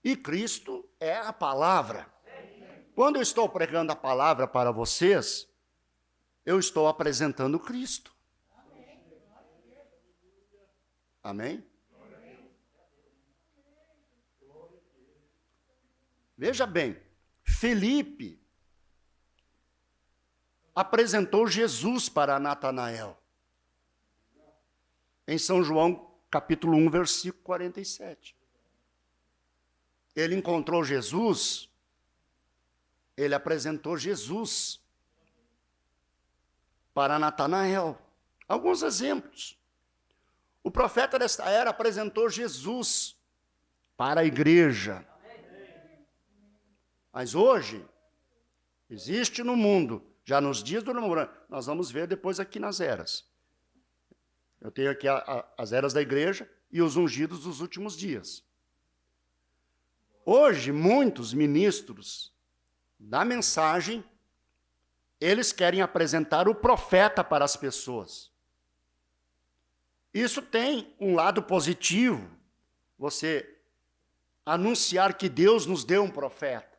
E Cristo é a palavra. Quando eu estou pregando a palavra para vocês, eu estou apresentando Cristo. Amém? Veja bem, Felipe apresentou Jesus para Natanael. Em São João, capítulo 1, versículo 47. Ele encontrou Jesus, ele apresentou Jesus para Natanael. Alguns exemplos. O profeta desta era apresentou Jesus para a igreja. Mas hoje, existe no mundo, já nos dias do namoro, nós vamos ver depois aqui nas eras. Eu tenho aqui as eras da igreja e os ungidos dos últimos dias. Hoje, muitos ministros da mensagem, eles querem apresentar o profeta para as pessoas. Isso tem um lado positivo, você anunciar que Deus nos deu um profeta.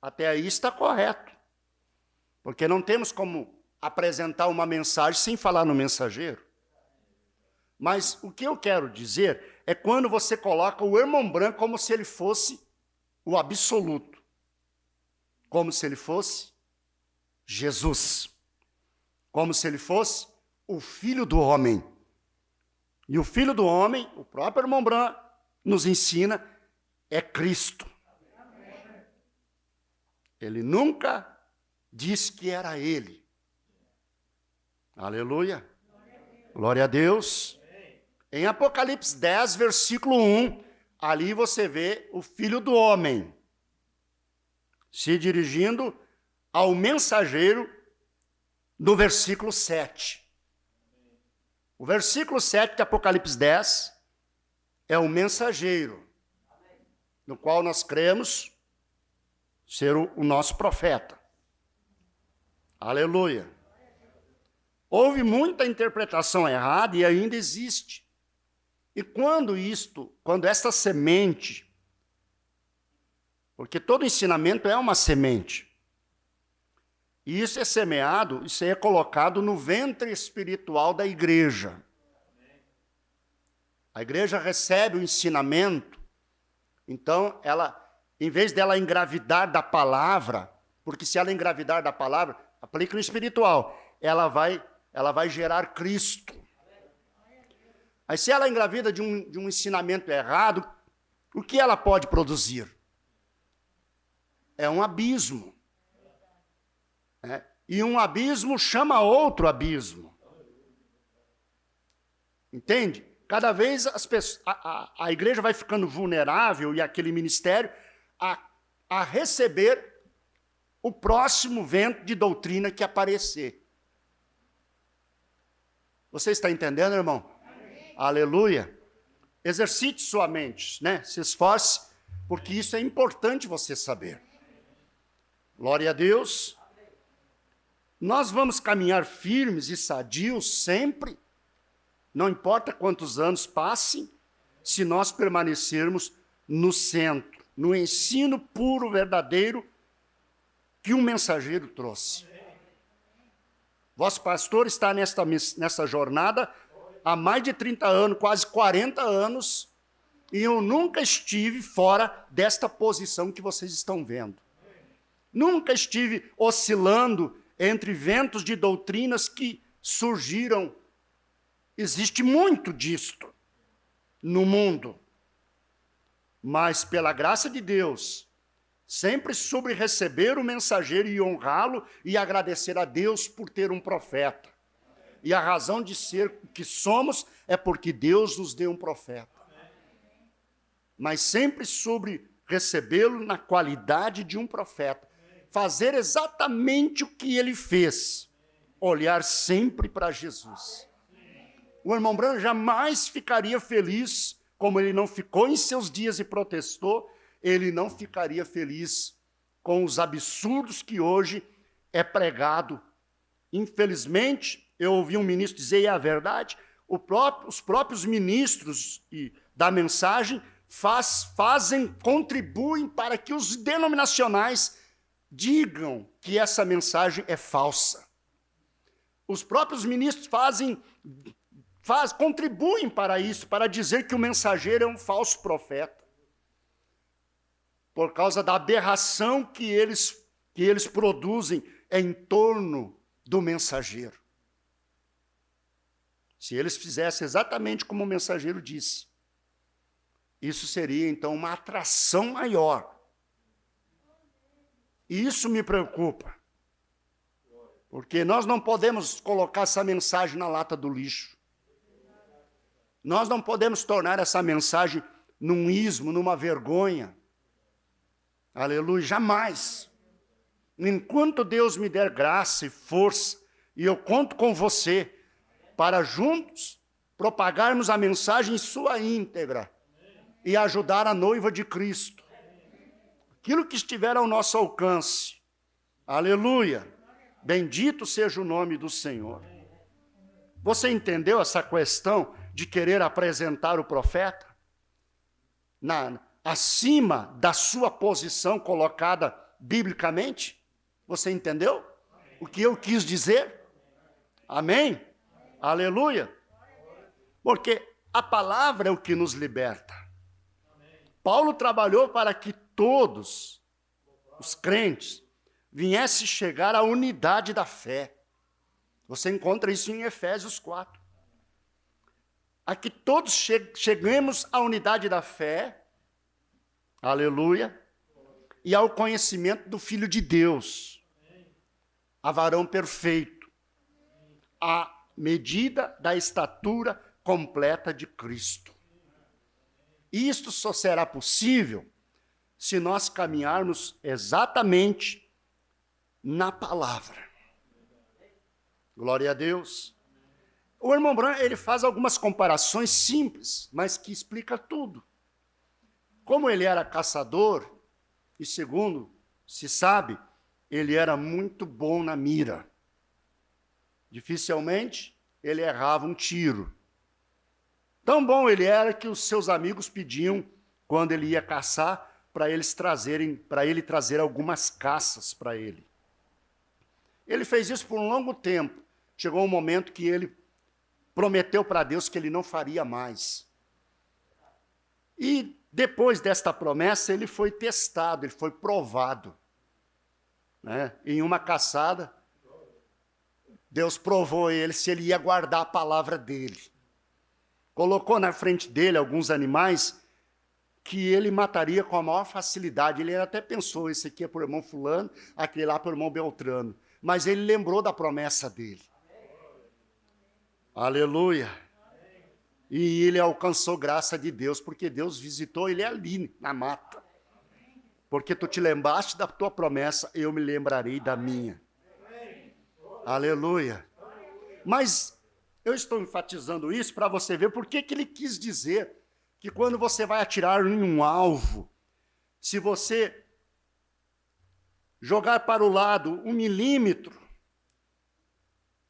Até aí está correto. Porque não temos como apresentar uma mensagem sem falar no mensageiro. Mas o que eu quero dizer é quando você coloca o irmão branco como se ele fosse o absoluto. Como se ele fosse Jesus. Como se ele fosse o Filho do Homem. E o Filho do Homem, o próprio irmão branco, nos ensina, é Cristo. Ele nunca disse que era ele. Aleluia. Glória a Deus. Em Apocalipse 10, versículo 1, ali você vê o Filho do Homem se dirigindo ao mensageiro do versículo 7. O versículo 7 de Apocalipse 10 é o mensageiro, no qual nós cremos ser o nosso profeta. Aleluia. Houve muita interpretação errada e ainda existe. E quando essa semente, porque todo ensinamento é uma semente, e isso é semeado, isso é colocado no ventre espiritual da igreja. A igreja recebe o ensinamento, então ela, em vez dela engravidar da palavra, porque se ela engravidar da palavra, aplica no espiritual, ela vai gerar Cristo. Mas se ela engravida de um ensinamento errado, o que ela pode produzir? É um abismo. E um abismo chama outro abismo. Entende? Cada vez a igreja vai ficando vulnerável, e aquele ministério, a receber o próximo vento de doutrina que aparecer. Você está entendendo, irmão? Amém. Aleluia. Exercite sua mente, né? Se esforce, porque isso é importante você saber. Glória a Deus. Nós vamos caminhar firmes e sadios sempre, não importa quantos anos passem, se nós permanecermos no centro, no ensino puro, verdadeiro, que um mensageiro trouxe. Vosso pastor está nessa jornada há mais de 30 anos, quase 40 anos, e eu nunca estive fora desta posição que vocês estão vendo. Nunca estive oscilando entre ventos de doutrinas que surgiram. Existe muito disto no mundo. Mas, pela graça de Deus, sempre sobre receber o mensageiro e honrá-lo e agradecer a Deus por ter um profeta. E a razão de ser o que somos é porque Deus nos deu um profeta. Mas sempre sobre recebê-lo na qualidade de um profeta. Fazer exatamente o que ele fez. Olhar sempre para Jesus. O irmão Branham jamais ficaria feliz, como ele não ficou em seus dias e protestou, ele não ficaria feliz com os absurdos que hoje é pregado. Infelizmente, eu ouvi um ministro dizer, e é a verdade, os próprios ministros da mensagem contribuem para que os denominacionais digam que essa mensagem é falsa. Os próprios ministros contribuem para isso, para dizer que o mensageiro é um falso profeta. Por causa da aberração que eles produzem em torno do mensageiro. Se eles fizessem exatamente como o mensageiro disse, isso seria, então, uma atração maior. E isso me preocupa. Porque nós não podemos colocar essa mensagem na lata do lixo. Nós não podemos tornar essa mensagem num ismo, numa vergonha. Aleluia, jamais. Enquanto Deus me der graça e força, e eu conto com você, para juntos propagarmos a mensagem em sua íntegra e ajudar a noiva de Cristo. Aquilo que estiver ao nosso alcance. Aleluia. Bendito seja o nome do Senhor. Você entendeu essa questão de querer apresentar o profeta acima da sua posição colocada biblicamente? Você entendeu o que eu quis dizer? Amém? Aleluia. Porque a palavra é o que nos liberta. Paulo trabalhou para que todos os crentes viessem chegar à unidade da fé. Você encontra isso em Efésios 4. A que todos cheguemos à unidade da fé, aleluia, e ao conhecimento do Filho de Deus, a varão perfeito, à medida da estatura completa de Cristo. Isto só será possível se nós caminharmos exatamente na palavra. Glória a Deus. O irmão Branham, ele faz algumas comparações simples, mas que explica tudo. Como ele era caçador, e segundo se sabe, ele era muito bom na mira. Dificilmente ele errava um tiro. Tão bom ele era que os seus amigos pediam, quando ele ia caçar, para ele trazer algumas caças para ele. Ele fez isso por um longo tempo. Chegou um momento que ele prometeu para Deus que ele não faria mais. E depois desta promessa, ele foi testado, ele foi provado. Né? Em uma caçada, Deus provou ele se ele ia guardar a palavra dele. Colocou na frente dele alguns animais que ele mataria com a maior facilidade. Ele até pensou, esse aqui é para o irmão fulano, aquele lá para o irmão Beltrano. Mas ele lembrou da promessa dele. Aleluia. E ele alcançou graça de Deus, porque Deus visitou ele ali, na mata. Porque tu te lembraste da tua promessa, eu me lembrarei da minha. Aleluia. Mas eu estou enfatizando isso para você ver por que ele quis dizer que quando você vai atirar em um alvo, se você jogar para o lado 1 milímetro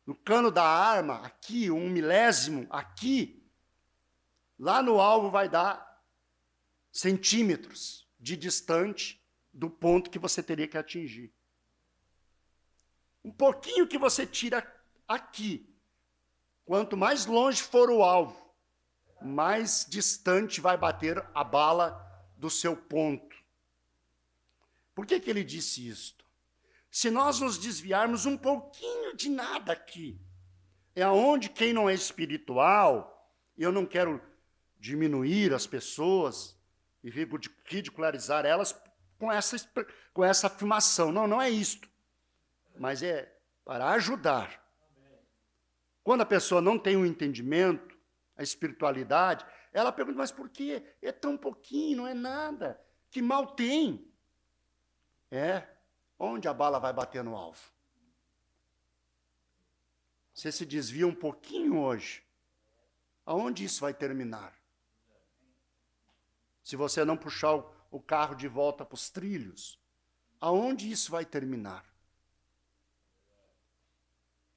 no cano da arma, aqui, 1 milésimo, aqui, lá no alvo vai dar centímetros de distante do ponto que você teria que atingir. Um pouquinho que você tira aqui, quanto mais longe for o alvo, mais distante vai bater a bala do seu ponto. Por que ele disse isto? Se nós nos desviarmos um pouquinho de nada aqui, é aonde quem não é espiritual, e eu não quero diminuir as pessoas e ridicularizar elas com essa afirmação. Não, não é isto. Mas é para ajudar. Quando a pessoa não tem um entendimento, a espiritualidade, ela pergunta, mas por quê? É tão pouquinho, não é nada. Que mal tem? É, onde a bala vai bater no alvo? Você se desvia um pouquinho hoje, aonde isso vai terminar? Se você não puxar o carro de volta para os trilhos, aonde isso vai terminar?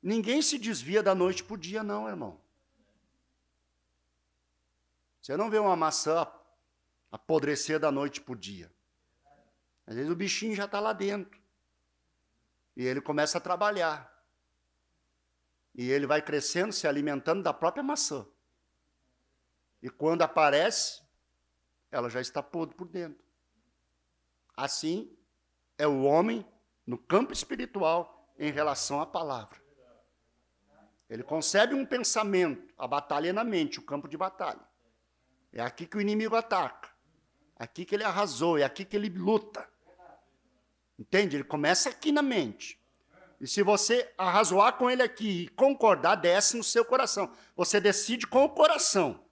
Ninguém se desvia da noite para o dia, não, irmão. Você não vê uma maçã apodrecer da noite para o dia. Às vezes o bichinho já está lá dentro. E ele começa a trabalhar. E ele vai crescendo, se alimentando da própria maçã. E quando aparece, ela já está podre por dentro. Assim é o homem no campo espiritual em relação à palavra. Ele concebe um pensamento, a batalha é na mente, o campo de batalha. É aqui que o inimigo ataca. Aqui que ele arrasou, é aqui que ele luta. Entende? Ele começa aqui na mente. E se você arrazoar com ele aqui e concordar, desce no seu coração. Você decide com o coração.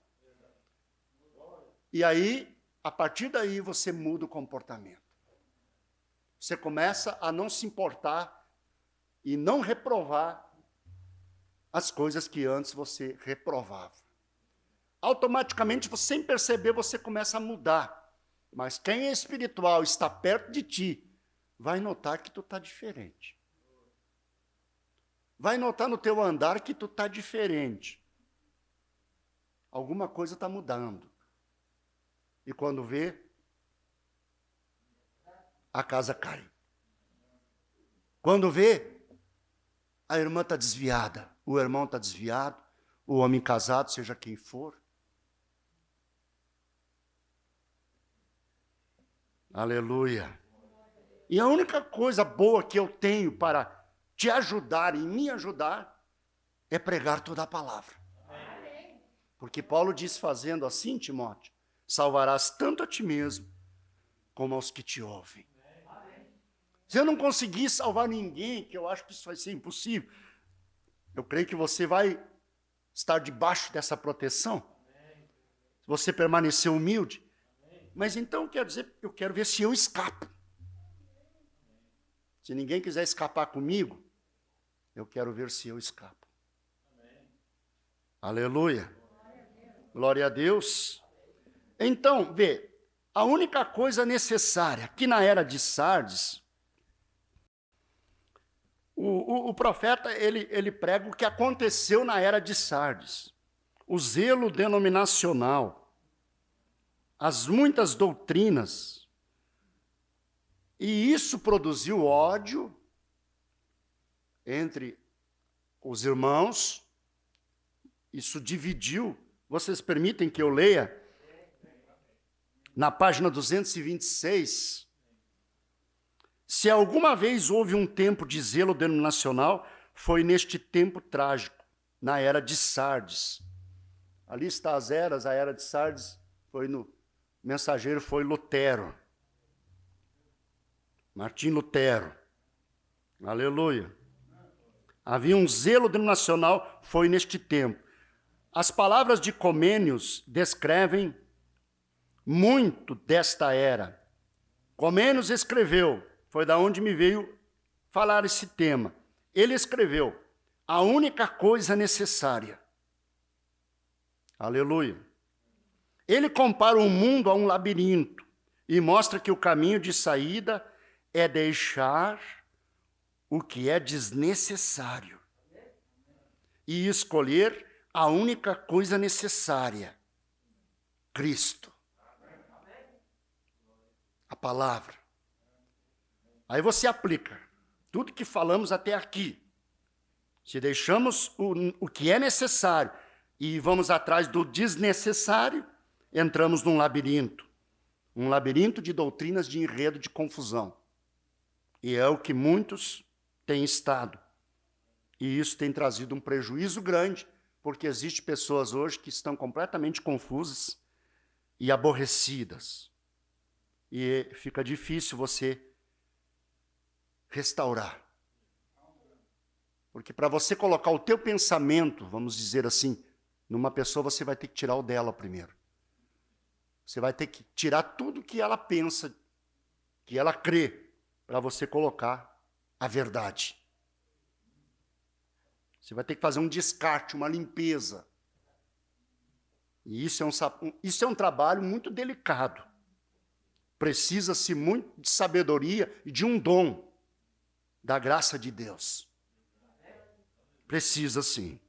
E aí, a partir daí, você muda o comportamento. Você começa a não se importar e não reprovar as coisas que antes você reprovava. Automaticamente, sem perceber, você começa a mudar. Mas quem é espiritual, está perto de ti, vai notar que tu está diferente. Vai notar no teu andar que tu está diferente. Alguma coisa está mudando. E quando vê, a casa cai. Quando vê, a irmã está desviada, o irmão está desviado, o homem casado, seja quem for. Aleluia. E a única coisa boa que eu tenho para te ajudar e me ajudar é pregar toda a palavra. Porque Paulo diz, fazendo assim, Timóteo, salvarás tanto a ti mesmo como aos que te ouvem. Se eu não conseguir salvar ninguém, que eu acho que isso vai ser impossível, eu creio que você vai estar debaixo dessa proteção. Se você permanecer humilde. Mas então, quer dizer, eu quero ver se eu escapo. Se ninguém quiser escapar comigo, eu quero ver se eu escapo. Aleluia. Glória a Deus. Então, vê, a única coisa necessária, aqui na era de Sardes, O profeta, ele prega o que aconteceu na era de Sardes. O zelo denominacional, as muitas doutrinas, e isso produziu ódio entre os irmãos, isso dividiu. Vocês permitem que eu leia? Na página 226, se alguma vez houve um tempo de zelo denominacional, foi neste tempo trágico, na era de Sardes. Ali está as eras, a era de Sardes foi no mensageiro, foi Lutero. Martim Lutero. Aleluia. Havia um zelo denominacional, foi neste tempo. As palavras de Comênios descrevem muito desta era. Comênios escreveu, foi da onde me veio falar esse tema. Ele escreveu, a única coisa necessária. Aleluia. Ele compara o mundo a um labirinto e mostra que o caminho de saída é deixar o que é desnecessário e escolher a única coisa necessária, Cristo. A palavra. Aí você aplica tudo que falamos até aqui. Se deixamos o que é necessário e vamos atrás do desnecessário, entramos num labirinto. Um labirinto de doutrinas de enredo, de confusão. E é o que muitos têm estado. E isso tem trazido um prejuízo grande, porque existem pessoas hoje que estão completamente confusas e aborrecidas. E fica difícil você restaurar. Porque para você colocar o teu pensamento, vamos dizer assim, numa pessoa, você vai ter que tirar o dela primeiro. Você vai ter que tirar tudo que ela pensa, que ela crê, para você colocar a verdade. Você vai ter que fazer um descarte, uma limpeza. E isso é um trabalho muito delicado. Precisa-se muito de sabedoria e de um dom da graça de Deus. Precisa sim.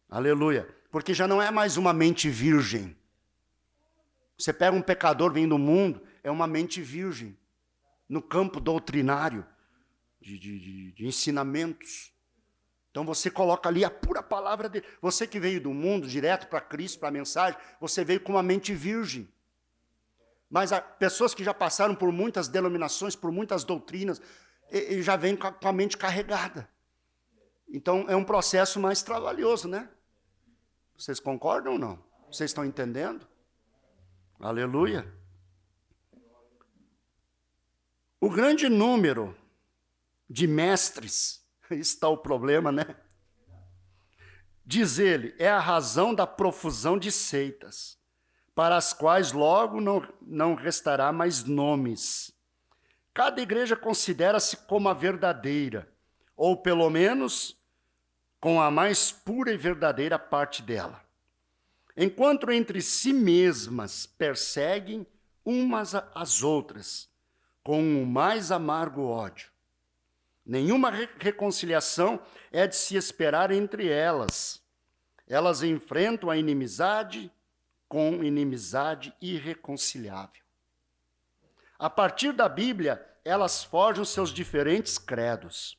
Aleluia. Porque já não é mais uma mente virgem. Você pega um pecador vindo do mundo, é uma mente virgem. No campo doutrinário, de ensinamentos. Então você coloca ali a pura palavra dele. Você que veio do mundo, direto para Cristo, para a mensagem, você veio com uma mente virgem. Mas há pessoas que já passaram por muitas denominações, por muitas doutrinas, e já vêm com a mente carregada. Então é um processo mais trabalhoso, né? Vocês concordam ou não? Vocês estão entendendo? Aleluia. O grande número de mestres, está o problema, né? Diz ele, é a razão da profusão de seitas, para as quais logo não restará mais nomes. Cada igreja considera-se como a verdadeira, ou pelo menos com a mais pura e verdadeira parte dela. Enquanto entre si mesmas perseguem umas às outras, com o mais amargo ódio. Nenhuma reconciliação é de se esperar entre elas. Elas enfrentam a inimizade com inimizade irreconciliável. A partir da Bíblia, elas forjam seus diferentes credos.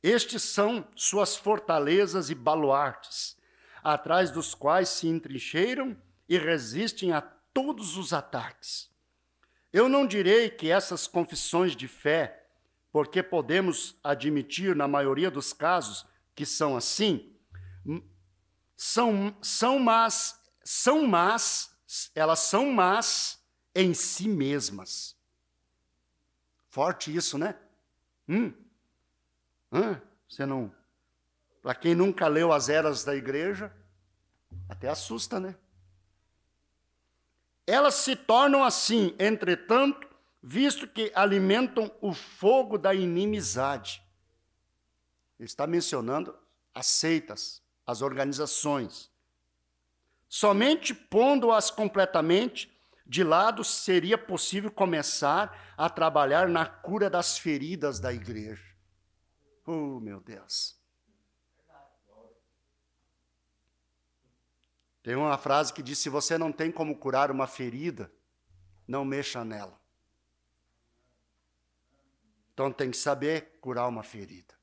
Estes são suas fortalezas e baluartes, atrás dos quais se entrincheiram e resistem a todos os ataques. Eu não direi que essas confissões de fé, porque podemos admitir, na maioria dos casos, que são assim, elas são más em si mesmas. Forte isso, né? Você não... Para quem nunca leu as eras da igreja, até assusta, né? Elas se tornam assim, entretanto, visto que alimentam o fogo da inimizade. Ele está mencionando as seitas, as organizações. Somente pondo-as completamente de lado seria possível começar a trabalhar na cura das feridas da igreja. Oh, meu Deus. Tem uma frase que diz, se você não tem como curar uma ferida, não mexa nela. Então tem que saber curar uma ferida.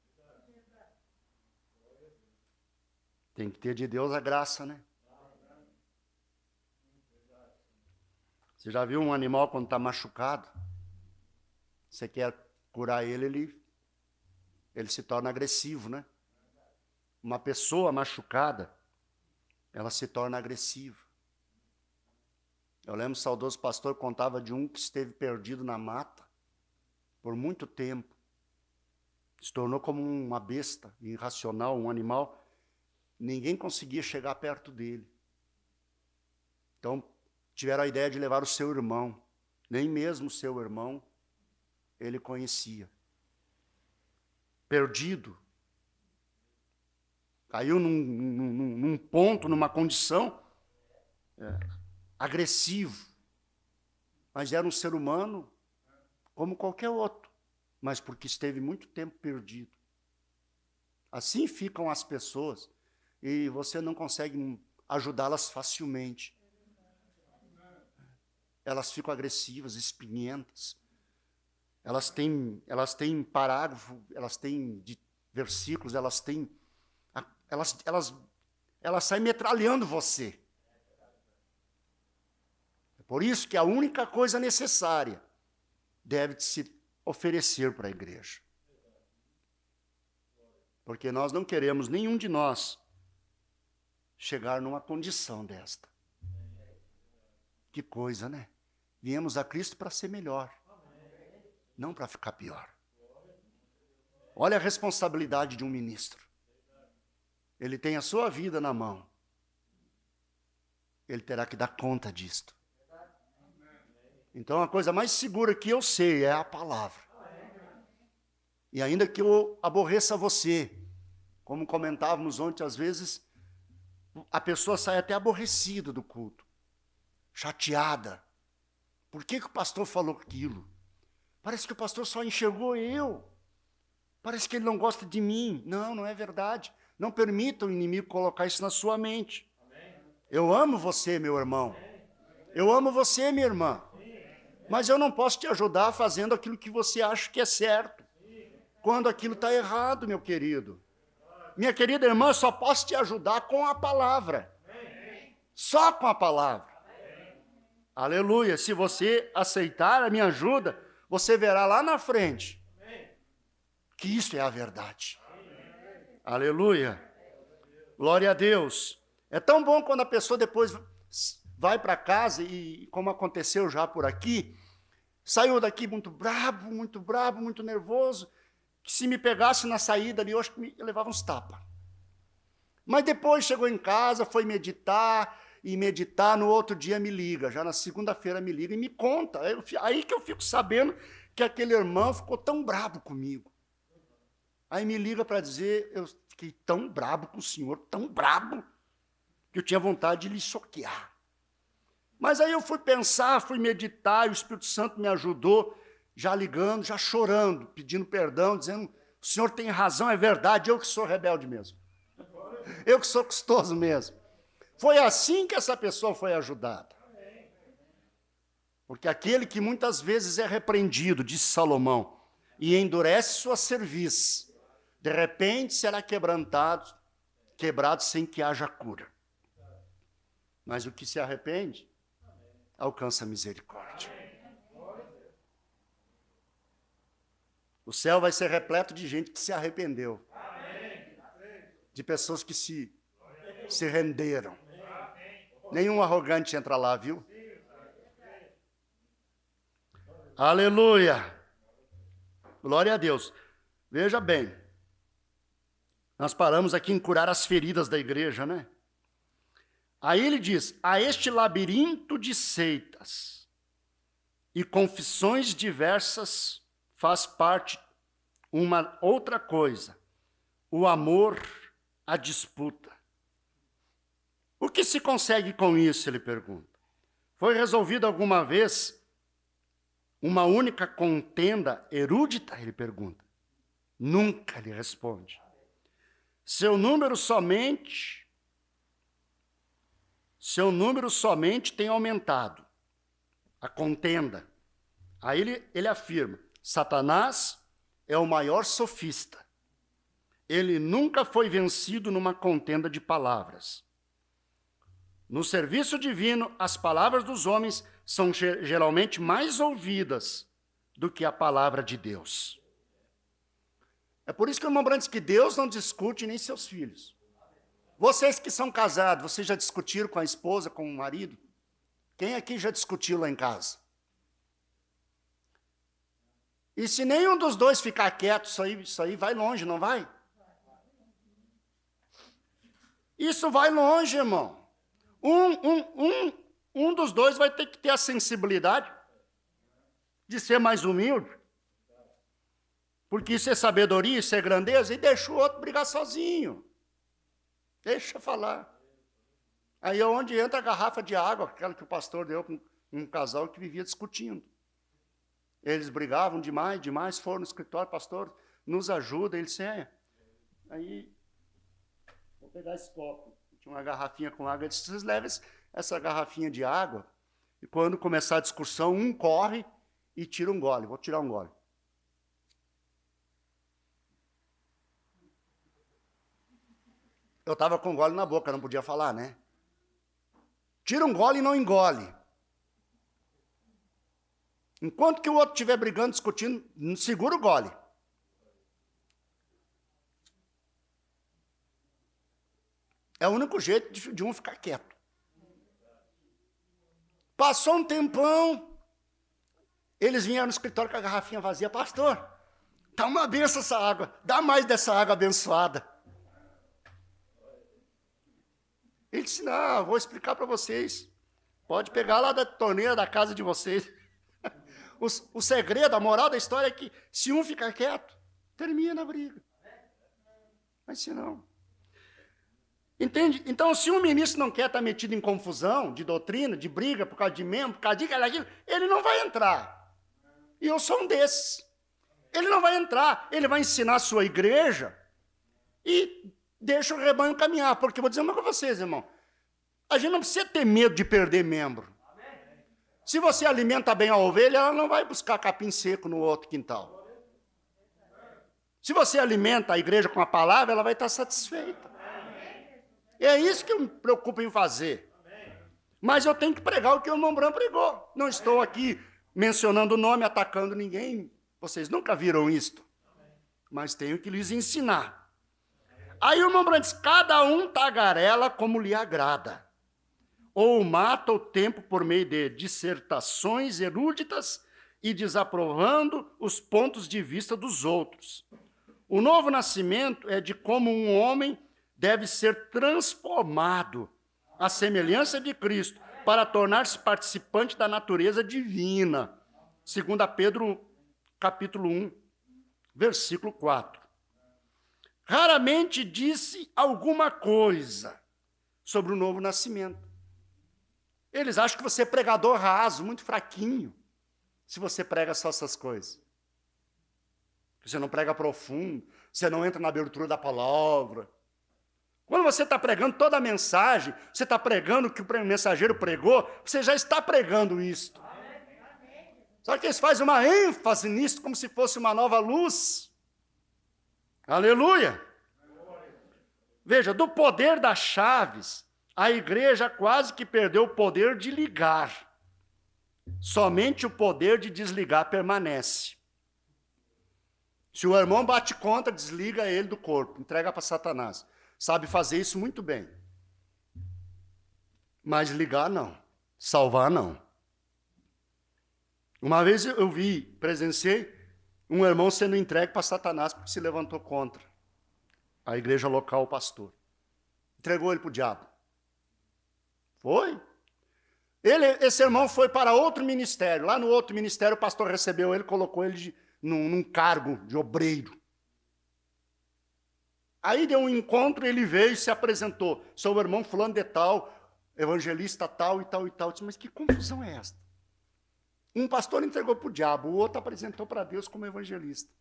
Tem que ter de Deus a graça, né? Você já viu um animal quando está machucado? Você quer curar ele se torna agressivo, né? Uma pessoa machucada, ela se torna agressiva. Eu lembro, o saudoso pastor contava de um que esteve perdido na mata por muito tempo. Se tornou como uma besta irracional, um animal. Ninguém conseguia chegar perto dele. Então, tiveram a ideia de levar o seu irmão. Nem mesmo o seu irmão ele conhecia. Perdido. Caiu num ponto, numa condição agressivo. Mas era um ser humano como qualquer outro. Mas porque esteve muito tempo perdido. Assim ficam as pessoas. E você não consegue ajudá-las facilmente. Elas ficam agressivas, espinhentas. Elas têm parágrafo, elas têm versículos, elas saem metralhando você. É por isso que a única coisa necessária deve se oferecer para a igreja. Porque nós não queremos, nenhum de nós, chegar numa condição desta. Que coisa, né? Viemos a Cristo para ser melhor, não para ficar pior. Olha a responsabilidade de um ministro. Ele tem a sua vida na mão. Ele terá que dar conta disto. Então, a coisa mais segura que eu sei é a palavra. E ainda que eu aborreça você, como comentávamos ontem, às vezes, a pessoa sai até aborrecida do culto, chateada. Por que o pastor falou aquilo? Parece que o pastor só enxergou eu. Parece que ele não gosta de mim. Não, não é verdade. Não permita o inimigo colocar isso na sua mente. Eu amo você, meu irmão. Eu amo você, minha irmã. Mas eu não posso te ajudar fazendo aquilo que você acha que é certo. Quando aquilo está errado, meu querido. Minha querida irmã, eu só posso te ajudar com a palavra. Só com a palavra. Aleluia. Se você aceitar a minha ajuda, você verá lá na frente que isso é a verdade. Aleluia. Glória a Deus. É tão bom quando a pessoa depois vai para casa e, como aconteceu já por aqui, saiu daqui muito brabo, muito nervoso, que se me pegasse na saída ali, eu acho que me levava uns tapas. Mas depois chegou em casa, foi meditar, no outro dia me liga, já na segunda-feira me liga e me conta. Aí que eu fico sabendo que aquele irmão ficou tão brabo comigo. Aí me liga para dizer, eu fiquei tão brabo com o senhor, tão brabo, que eu tinha vontade de lhe soquear. Mas aí eu fui pensar, fui meditar, e o Espírito Santo me ajudou, já ligando, já chorando, pedindo perdão, dizendo, o senhor tem razão, é verdade, eu que sou rebelde mesmo. Eu que sou custoso mesmo. Foi assim que essa pessoa foi ajudada. Porque aquele que muitas vezes é repreendido, disse Salomão, e endurece sua cerviz, de repente será quebrado sem que haja cura. Mas o que se arrepende, alcança misericórdia. O céu vai ser repleto de gente que se arrependeu. De pessoas que se renderam. Nenhum arrogante entra lá, viu? Aleluia! Glória a Deus. Veja bem, nós paramos aqui em curar as feridas da igreja, né? Aí ele diz, a este labirinto de seitas e confissões diversas faz parte uma outra coisa, o amor à disputa. O que se consegue com isso, ele pergunta? Foi resolvido alguma vez uma única contenda erudita, ele pergunta. nunca lhe responde. Seu número somente tem aumentado. A contenda. Aí ele afirma, Satanás é o maior sofista. Ele nunca foi vencido numa contenda de palavras. No serviço divino, as palavras dos homens são geralmente mais ouvidas do que a palavra de Deus. É por isso que o irmão Branham diz que Deus não discute nem seus filhos. Vocês que são casados, vocês já discutiram com a esposa, com o marido? Quem aqui já discutiu lá em casa? E se nenhum dos dois ficar quieto, isso aí vai longe, não vai? Isso vai longe, irmão. Um dos dois vai ter que ter a sensibilidade de ser mais humilde. Porque isso é sabedoria, isso é grandeza, e deixa o outro brigar sozinho. Deixa falar. Aí é onde entra a garrafa de água, aquela que o pastor deu para um casal que vivia discutindo. Eles brigavam demais, foram no escritório, pastor, nos ajuda. Ele disse, aí, vou pegar esse copo. Tinha uma garrafinha com água. Ele disse, vocês levem essa garrafinha de água, e quando começar a discussão, um corre e tira um gole. Vou tirar um gole. Eu estava com gole na boca, não podia falar, né? Tira um gole e não engole. Enquanto que o outro estiver brigando, discutindo, segura o gole. É o único jeito de um ficar quieto. Passou um tempão, eles vieram no escritório com a garrafinha vazia. Pastor, tá uma benção essa água, dá mais dessa água abençoada. Ele disse, não, vou explicar para vocês. Pode pegar lá da torneira da casa de vocês. O segredo, a moral da história é que se um ficar quieto, termina a briga. Mas se não... Entende? Então, se um ministro não quer estar metido em confusão, de doutrina, de briga, por causa de membro, por causa daquilo, ele não vai entrar. E eu sou um desses. Ele não vai entrar, ele vai ensinar a sua igreja e deixa o rebanho caminhar. Porque eu vou dizer uma coisa para vocês, irmão. A gente não precisa ter medo de perder membro. Se você alimenta bem a ovelha, ela não vai buscar capim seco no outro quintal. Se você alimenta a igreja com a palavra, ela vai estar satisfeita. É isso que eu me preocupo em fazer. Mas eu tenho que pregar o que o irmão Branham pregou. Não estou aqui mencionando o nome, atacando ninguém. Vocês nunca viram isto. Mas tenho que lhes ensinar. Aí o irmão Branham diz, cada um tagarela como lhe agrada. Ou mata o tempo por meio de dissertações eruditas e desaprovando os pontos de vista dos outros. O novo nascimento é de como um homem deve ser transformado à semelhança de Cristo para tornar-se participante da natureza divina. 2 Pedro, capítulo 1, versículo 4. Raramente disse alguma coisa sobre o novo nascimento. Eles acham que você é pregador raso, muito fraquinho, se você prega só essas coisas. Você não prega profundo, você não entra na abertura da palavra. Quando você está pregando toda a mensagem, você está pregando o que o mensageiro pregou, você já está pregando isto. Só que eles fazem uma ênfase nisso como se fosse uma nova luz. Aleluia! Veja, do poder das chaves, a igreja quase que perdeu o poder de ligar. Somente o poder de desligar permanece. Se o irmão bate contra, desliga ele do corpo, entrega para Satanás. Sabe fazer isso muito bem. Mas ligar, não. Salvar, não. Uma vez eu presenciei um irmão sendo entregue para Satanás porque se levantou contra a igreja local, o pastor. Entregou ele para o diabo. Foi. Esse irmão foi para outro ministério. Lá no outro ministério, o pastor recebeu ele, colocou ele num cargo de obreiro. Aí deu um encontro, ele veio e se apresentou. Sou o irmão fulano de tal, evangelista tal e tal e tal. Eu disse, mas que confusão é esta? Um pastor entregou para o diabo, o outro apresentou para Deus como evangelista.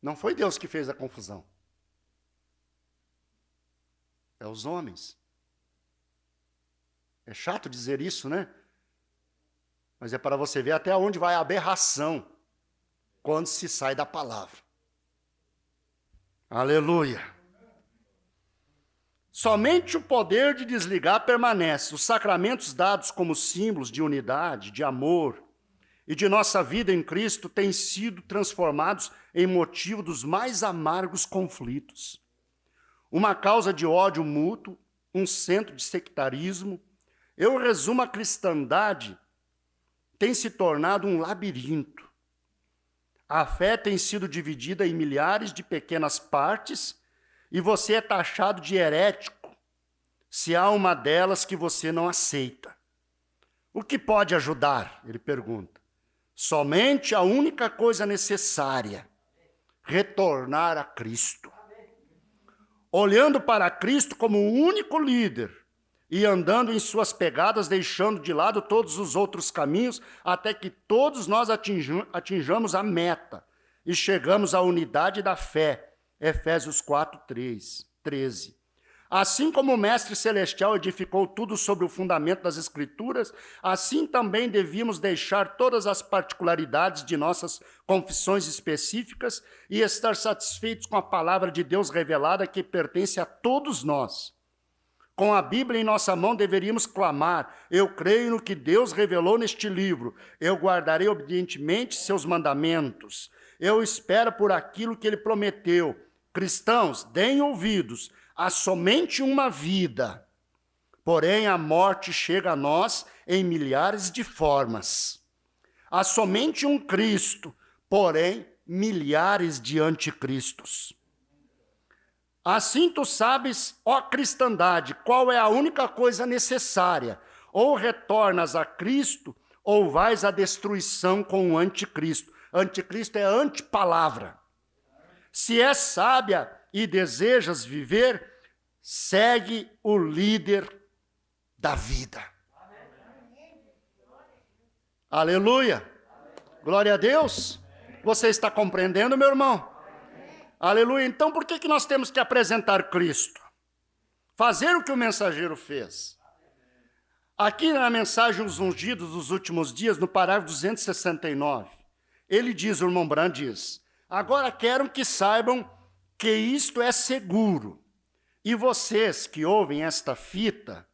Não foi Deus que fez a confusão. É os homens. É chato dizer isso, né? Mas é para você ver até onde vai a aberração quando se sai da palavra. Aleluia. Somente o poder de desligar permanece. Os sacramentos dados como símbolos de unidade, de amor e de nossa vida em Cristo têm sido transformados em motivo dos mais amargos conflitos. Uma causa de ódio mútuo, um centro de sectarismo. Eu resumo, a cristandade tem se tornado um labirinto. A fé tem sido dividida em milhares de pequenas partes e você é taxado de herético se há uma delas que você não aceita. O que pode ajudar? Ele pergunta. Somente a única coisa necessária: retornar a Cristo. Olhando para Cristo como o único líder e andando em suas pegadas, deixando de lado todos os outros caminhos, até que todos nós atinjamos a meta e chegamos à unidade da fé. Efésios 4:13. Assim como o Mestre Celestial edificou tudo sobre o fundamento das Escrituras, assim também devíamos deixar todas as particularidades de nossas confissões específicas e estar satisfeitos com a palavra de Deus revelada que pertence a todos nós. Com a Bíblia em nossa mão, deveríamos clamar: eu creio no que Deus revelou neste livro, eu guardarei obedientemente seus mandamentos, eu espero por aquilo que ele prometeu. Cristãos, deem ouvidos, há somente uma vida, porém a morte chega a nós em milhares de formas. Há somente um Cristo, porém milhares de anticristos. Assim tu sabes, ó cristandade, qual é a única coisa necessária: ou retornas a Cristo, ou vais à destruição com o anticristo. Anticristo é antipalavra. Se és sábia e desejas viver, segue o líder da vida. Aleluia! Glória a Deus! Você está compreendendo, meu irmão? Aleluia! Então por que nós temos que apresentar Cristo? Fazer o que o mensageiro fez. Aqui na mensagem Os Ungidos dos Últimos Dias, no parágrafo 269, ele diz, o irmão Branham diz: agora quero que saibam que isto é seguro. E vocês que ouvem esta fita,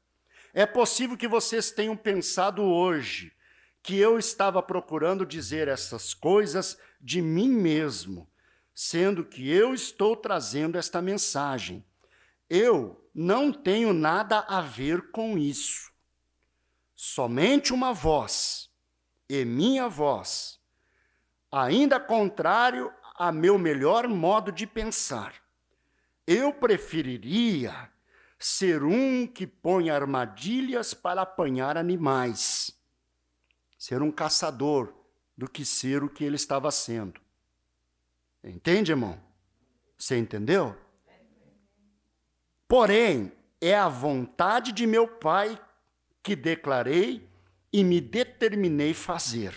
é possível que vocês tenham pensado hoje que eu estava procurando dizer essas coisas de mim mesmo, sendo que eu estou trazendo esta mensagem. Eu não tenho nada a ver com isso. Somente uma voz, e minha voz, ainda contrário a meu melhor modo de pensar. Eu preferiria ser um que põe armadilhas para apanhar animais, ser um caçador, do que ser o que ele estava sendo. Entende, irmão? Você entendeu? Porém, é a vontade de meu Pai que declarei e me determinei fazer.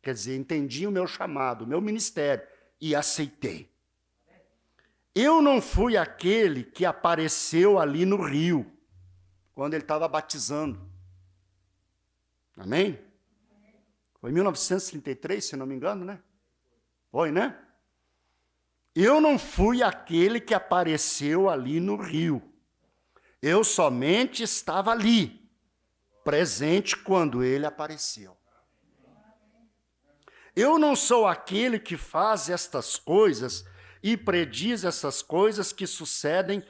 Quer dizer, entendi o meu chamado, o meu ministério, e aceitei. Eu não fui aquele que apareceu ali no rio, quando ele estava batizando. Amém? Foi em 1933, se não me engano, né? Foi, né? Eu não fui aquele que apareceu ali no rio. Eu somente estava ali, presente quando ele apareceu. Eu não sou aquele que faz estas coisas e prediz essas coisas que sucedem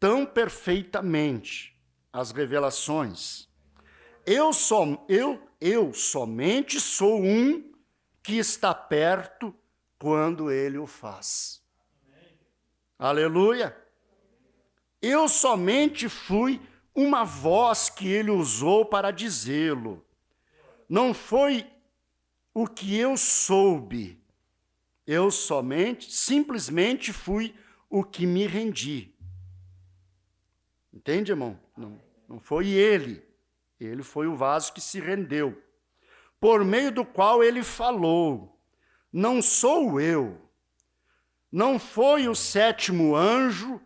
tão perfeitamente, as revelações. Eu somente sou um que está perto quando ele o faz. Aleluia! Eu somente fui uma voz que ele usou para dizê-lo. Não foi o que eu soube. Eu simplesmente fui o que me rendi. Entende, irmão? Não foi ele. Ele foi o vaso que se rendeu, por meio do qual ele falou. Não sou eu. não foi o sétimo anjo,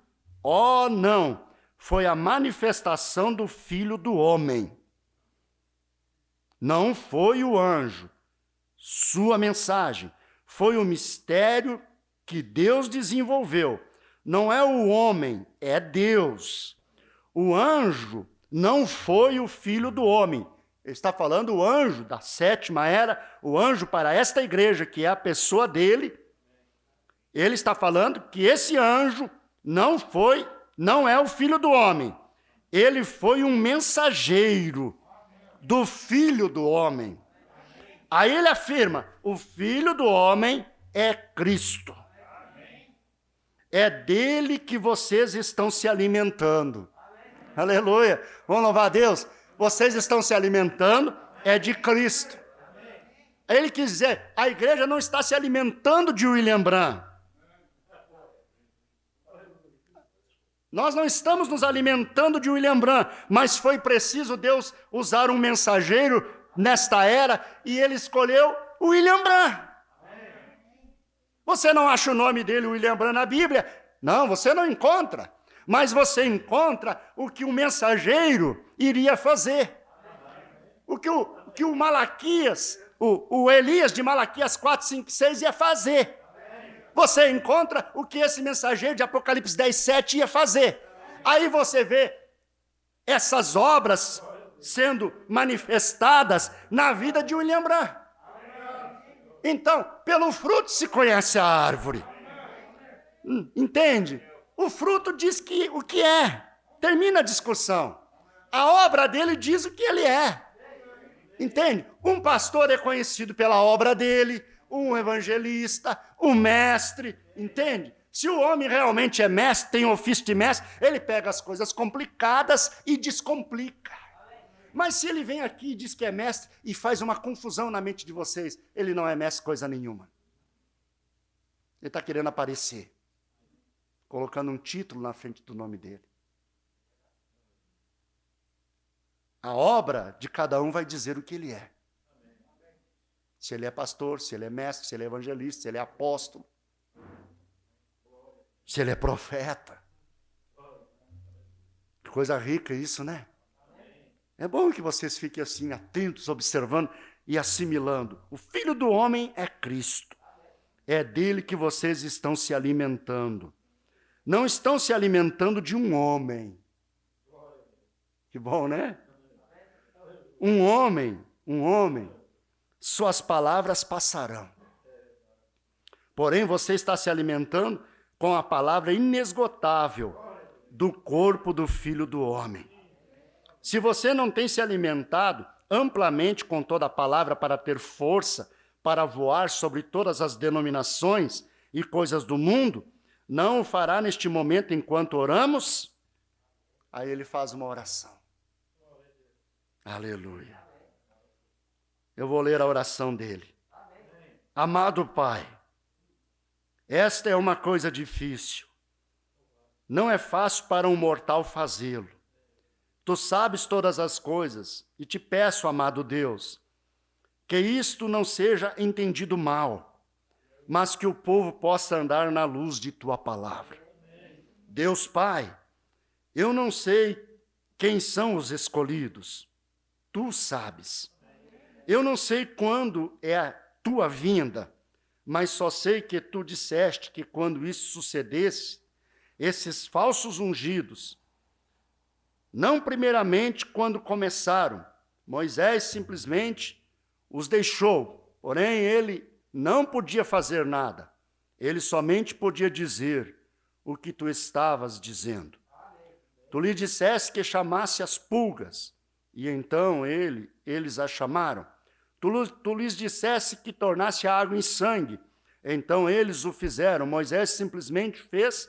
não, foi a manifestação do Filho do Homem. Não foi o anjo, sua mensagem, foi o mistério que Deus desenvolveu. Não é o homem, é Deus. O anjo não foi o Filho do Homem. Ele está falando o anjo da sétima era, o anjo para esta igreja, que é a pessoa dele. Ele está falando que esse anjo não é o Filho do Homem. Ele foi um mensageiro do Filho do Homem. Aí ele afirma, o Filho do Homem é Cristo. É dele que vocês estão se alimentando. Aleluia. Vamos louvar a Deus. Vocês estão se alimentando, é de Cristo. Ele quis dizer, a igreja não está se alimentando de William Branham. Nós não estamos nos alimentando de William Branham, mas foi preciso Deus usar um mensageiro nesta era, e ele escolheu o William Branham. Você não acha o nome dele, William Branham, na Bíblia? Não, você não encontra. Mas você encontra o que o mensageiro iria fazer. O que o Malaquias, o Elias de Malaquias 4, 5, 6 ia fazer. Você encontra o que esse mensageiro de Apocalipse 10, 7 ia fazer. Aí você vê essas obras sendo manifestadas na vida de William Branham. Então, pelo fruto se conhece a árvore. Entende? O fruto diz o que é. Termina a discussão. A obra dele diz o que ele é. Entende? Um pastor é conhecido pela obra dele, um evangelista, um mestre, entende? Se o homem realmente é mestre, tem ofício de mestre, ele pega as coisas complicadas e descomplica. Mas se ele vem aqui e diz que é mestre e faz uma confusão na mente de vocês, ele não é mestre coisa nenhuma. Ele está querendo aparecer, colocando um título na frente do nome dele. A obra de cada um vai dizer o que ele é. Se ele é pastor, se ele é mestre, se ele é evangelista, se ele é apóstolo, se ele é profeta. Que coisa rica isso, né? É bom que vocês fiquem assim, atentos, observando e assimilando. O Filho do Homem é Cristo. É dele que vocês estão se alimentando. Não estão se alimentando de um homem. Que bom, né? Um homem, suas palavras passarão. Porém, você está se alimentando com a palavra inesgotável do corpo do Filho do Homem. Se você não tem se alimentado amplamente com toda a palavra para ter força, para voar sobre todas as denominações e coisas do mundo, não o fará neste momento enquanto oramos? Aí ele faz uma oração. Aleluia. Eu vou ler a oração dele. Amado Pai, esta é uma coisa difícil. Não é fácil para um mortal fazê-lo. Tu sabes todas as coisas, e te peço, amado Deus, que isto não seja entendido mal, mas que o povo possa andar na luz de tua palavra. Deus Pai, eu não sei quem são os escolhidos, tu sabes. Eu não sei quando é a tua vinda, mas só sei que tu disseste que quando isso sucedesse, esses falsos ungidos, não primeiramente quando começaram, Moisés simplesmente os deixou, porém ele não podia fazer nada, ele somente podia dizer o que tu estavas dizendo. Tu lhe disseste que chamasse as pulgas, e então eles a chamaram. Tu lhes disseste que tornasse a água em sangue, então eles o fizeram. Moisés simplesmente fez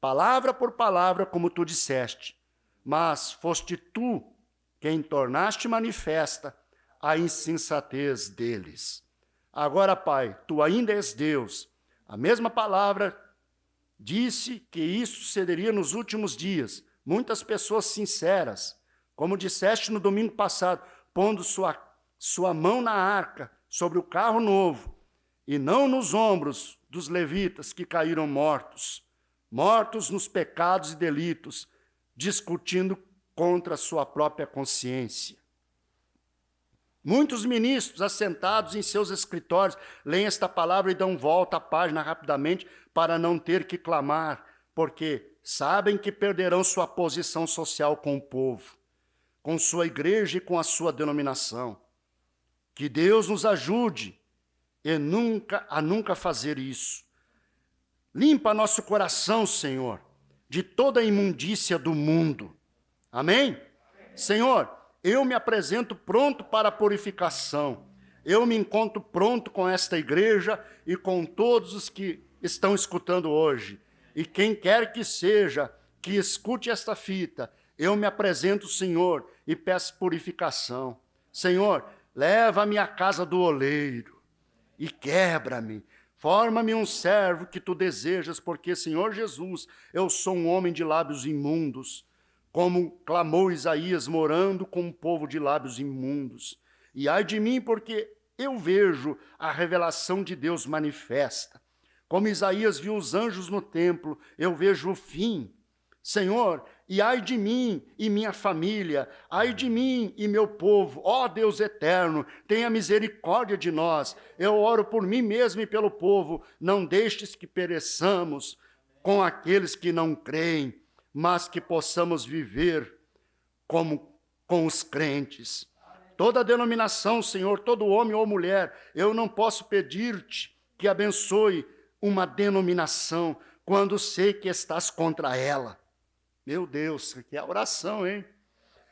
palavra por palavra como tu disseste. Mas foste tu quem tornaste manifesta a insensatez deles. Agora, Pai, tu ainda és Deus. A mesma palavra disse que isso sucederia nos últimos dias. Muitas pessoas sinceras, como disseste no domingo passado, pondo sua mão na arca, sobre o carro novo, e não nos ombros dos levitas que caíram mortos nos pecados e delitos, discutindo contra a sua própria consciência. Muitos ministros, assentados em seus escritórios, leem esta palavra e dão volta à página rapidamente para não ter que clamar, porque sabem que perderão sua posição social com o povo, com sua igreja e com a sua denominação. Que Deus nos ajude a nunca fazer isso. Limpa nosso coração, Senhor, de toda a imundícia do mundo. Amém? Senhor, eu me apresento pronto para a purificação. Eu me encontro pronto com esta igreja e com todos os que estão escutando hoje. E quem quer que seja que escute esta fita, eu me apresento, Senhor, e peço purificação. Senhor, leva-me à casa do oleiro e quebra-me. Forma-me um servo que tu desejas, porque, Senhor Jesus, eu sou um homem de lábios imundos, como clamou Isaías, morando com um povo de lábios imundos. E ai de mim, porque eu vejo a revelação de Deus manifesta. Como Isaías viu os anjos no templo, eu vejo o fim. Senhor, e ai de mim e minha família, ai de mim e meu povo, ó Deus eterno, tenha misericórdia de nós. Eu oro por mim mesmo e pelo povo, não deixes que pereçamos com aqueles que não creem, mas que possamos viver como com os crentes. Toda denominação, Senhor, todo homem ou mulher, eu não posso pedir-te que abençoe uma denominação quando sei que estás contra ela. Meu Deus, que é oração, hein?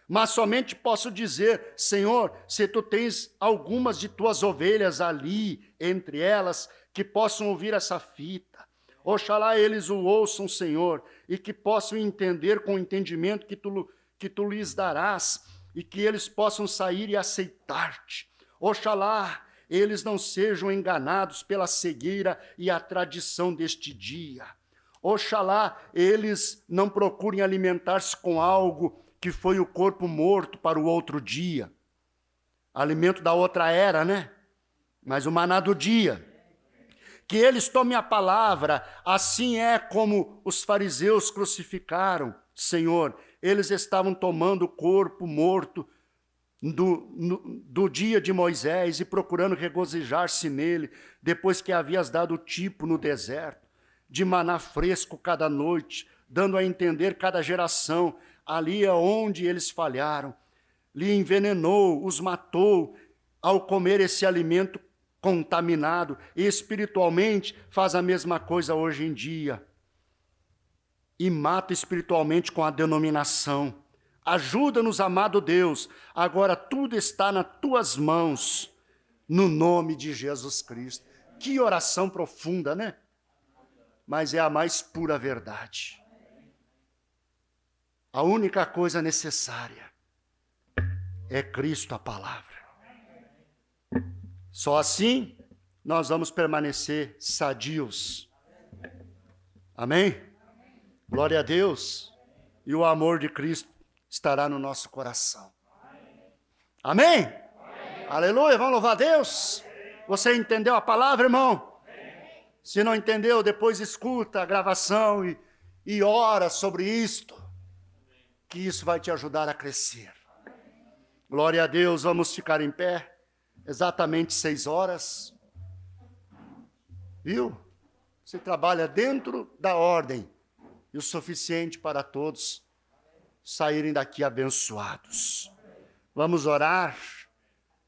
Mas somente posso dizer, Senhor, se tu tens algumas de tuas ovelhas ali, entre elas, que possam ouvir essa fita, oxalá eles o ouçam, Senhor, e que possam entender com o entendimento que tu lhes darás, e que eles possam sair e aceitar-te. Oxalá eles não sejam enganados pela cegueira e a tradição deste dia. Oxalá eles não procurem alimentar-se com algo que foi o corpo morto para o outro dia. Alimento da outra era, né? Mas o maná do dia. Que eles tomem a palavra, assim é como os fariseus crucificaram, Senhor. Eles estavam tomando o corpo morto do dia de Moisés e procurando regozijar-se nele, depois que havias dado o tipo no deserto, de maná fresco cada noite, dando a entender cada geração, ali é onde eles falharam. Lhe envenenou, os matou ao comer esse alimento contaminado, e espiritualmente faz a mesma coisa hoje em dia. E mata espiritualmente com a denominação. Ajuda-nos, amado Deus, agora tudo está nas tuas mãos, no nome de Jesus Cristo. Que oração profunda, né? Mas é a mais pura verdade. A única coisa necessária é Cristo, a palavra. Só assim nós vamos permanecer sadios. Amém? Glória a Deus. E o amor de Cristo estará no nosso coração. Amém? Amém? Aleluia, vamos louvar a Deus. Você entendeu a palavra, irmão? Se não entendeu, depois escuta a gravação e ora sobre isto, que isso vai te ajudar a crescer. Glória a Deus, vamos ficar em pé, exatamente 6 horas. Viu? Você trabalha dentro da ordem, e o suficiente para todos saírem daqui abençoados. Vamos orar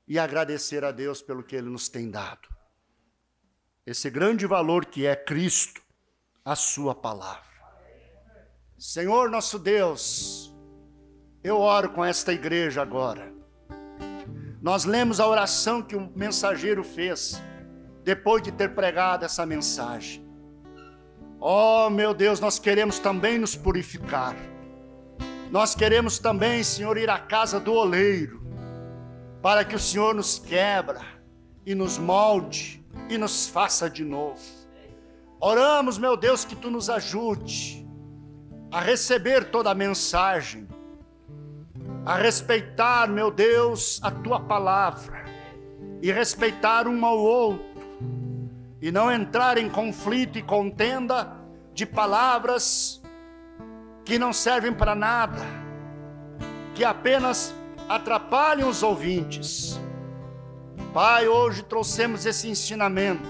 e agradecer a Deus pelo que Ele nos tem dado. Esse grande valor que é Cristo, a sua palavra. Senhor nosso Deus, eu oro com esta igreja agora. Nós lemos a oração que o mensageiro fez, depois de ter pregado essa mensagem. Oh, meu Deus, nós queremos também nos purificar. Nós queremos também, Senhor, ir à casa do oleiro, para que o Senhor nos quebra e nos molde e nos faça de novo. Oramos, meu Deus, que Tu nos ajude a receber toda a mensagem, a respeitar, meu Deus, a Tua palavra, e respeitar um ao outro, e não entrar em conflito e contenda de palavras que não servem para nada, que apenas atrapalham os ouvintes. Pai, hoje trouxemos esse ensinamento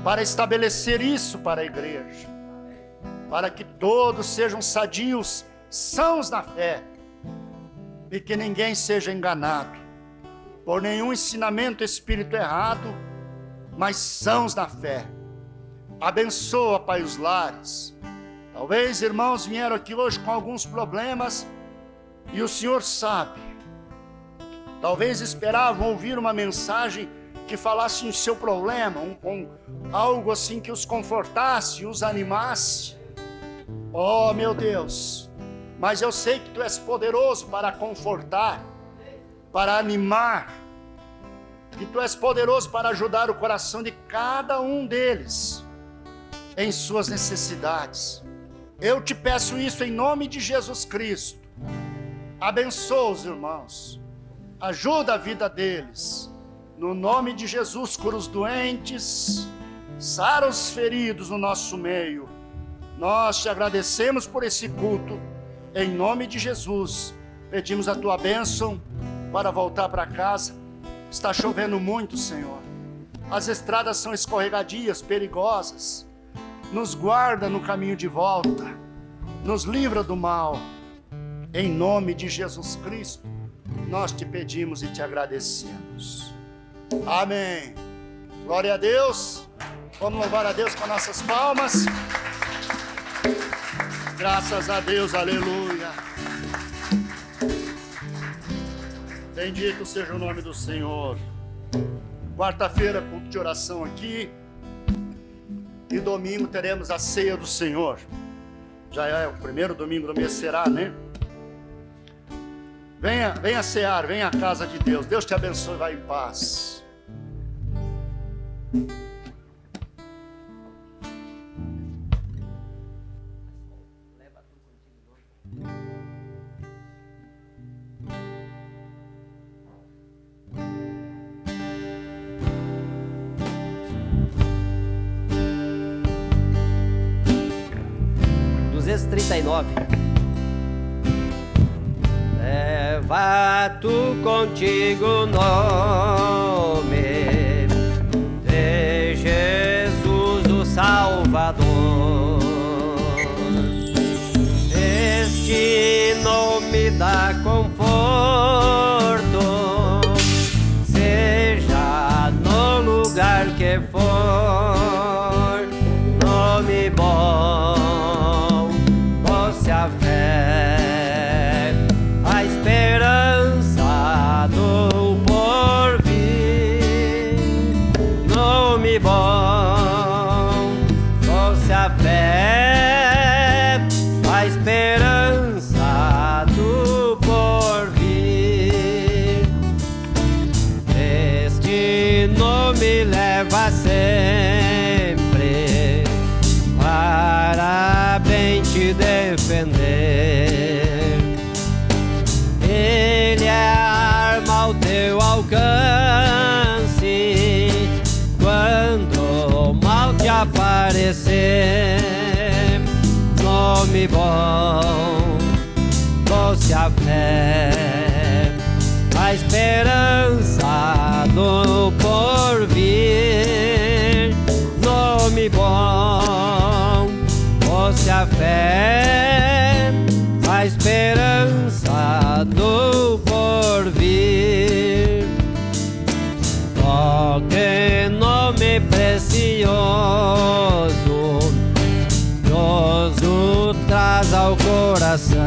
para estabelecer isso para a igreja, para que todos sejam sadios, sãos na fé, e que ninguém seja enganado por nenhum ensinamento espírito errado, mas sãos na fé. Abençoa, Pai, os lares. Talvez irmãos vieram aqui hoje com alguns problemas, e o Senhor sabe. Talvez esperavam ouvir uma mensagem que falasse em seu problema, algo assim que os confortasse, os animasse. Oh, meu Deus, mas eu sei que Tu és poderoso para confortar, para animar, que Tu és poderoso para ajudar o coração de cada um deles em suas necessidades. Eu Te peço isso em nome de Jesus Cristo. Abençoa os irmãos, ajuda a vida deles, no nome de Jesus. Cura os doentes, sara os feridos no nosso meio. Nós Te agradecemos por esse culto, em nome de Jesus. Pedimos a Tua bênção para voltar para casa. Está chovendo muito, Senhor, as estradas são escorregadias, perigosas. Nos guarda no caminho de volta, nos livra do mal. Em nome de Jesus Cristo, nós Te pedimos e Te agradecemos. Amém. Glória a Deus. Vamos louvar a Deus com nossas palmas. Graças a Deus, aleluia. Bendito seja o nome do Senhor. Quarta-feira, culto de oração aqui. E domingo teremos a ceia do Senhor. Já é o primeiro domingo do mês, será, né? Venha cear, venha à casa de Deus. Deus te abençoe, vai em paz. Leva tu contigo o nome de Jesus o Salvador. Este nome dá conforto, seja no lugar que for. Nome bom, fosse a fé, a esperança do porvir. Nome bom, fosse a fé, a esperança do porvir. Este nome leva sempre para bem te defender. Ele é a arma ao teu alcance quando o mal te aparecer. Nome bom, fosse a fé, a esperança do porvir. Nome bom, fosse a fé, a esperança do porvir. Oh, que nome precioso, traz ao coração,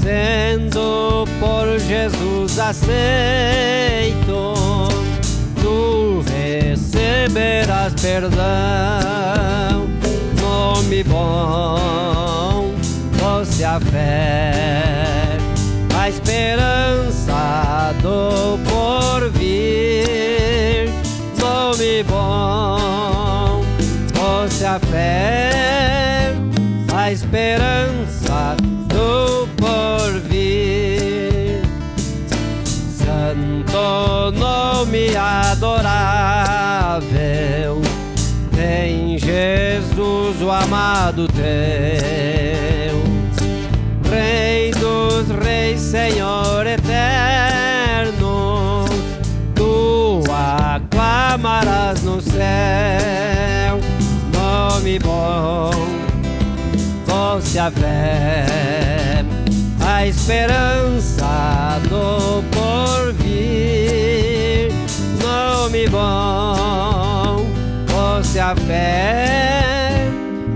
sendo por Jesus aceito, tu receberás perdão. Nome bom, fosse a fé, a esperança do porvir. Nome bom, fosse a fé, a esperança do porvir. Santo nome nome adorável, em Jesus o amado teu, Rei dos reis, Senhor eterno, tu aclamarás no céu, nome bom, fosse a fé, a esperança do porvir, nome bom, fosse a fé,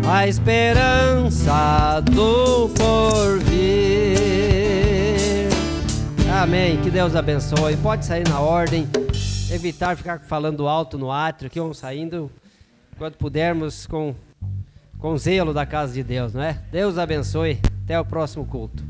a esperança do porvir. Amém, que Deus abençoe. Pode sair na ordem, evitar ficar falando alto no átrio, que vamos saindo quando pudermos com zelo da casa de Deus, não é? Deus abençoe, até o próximo culto.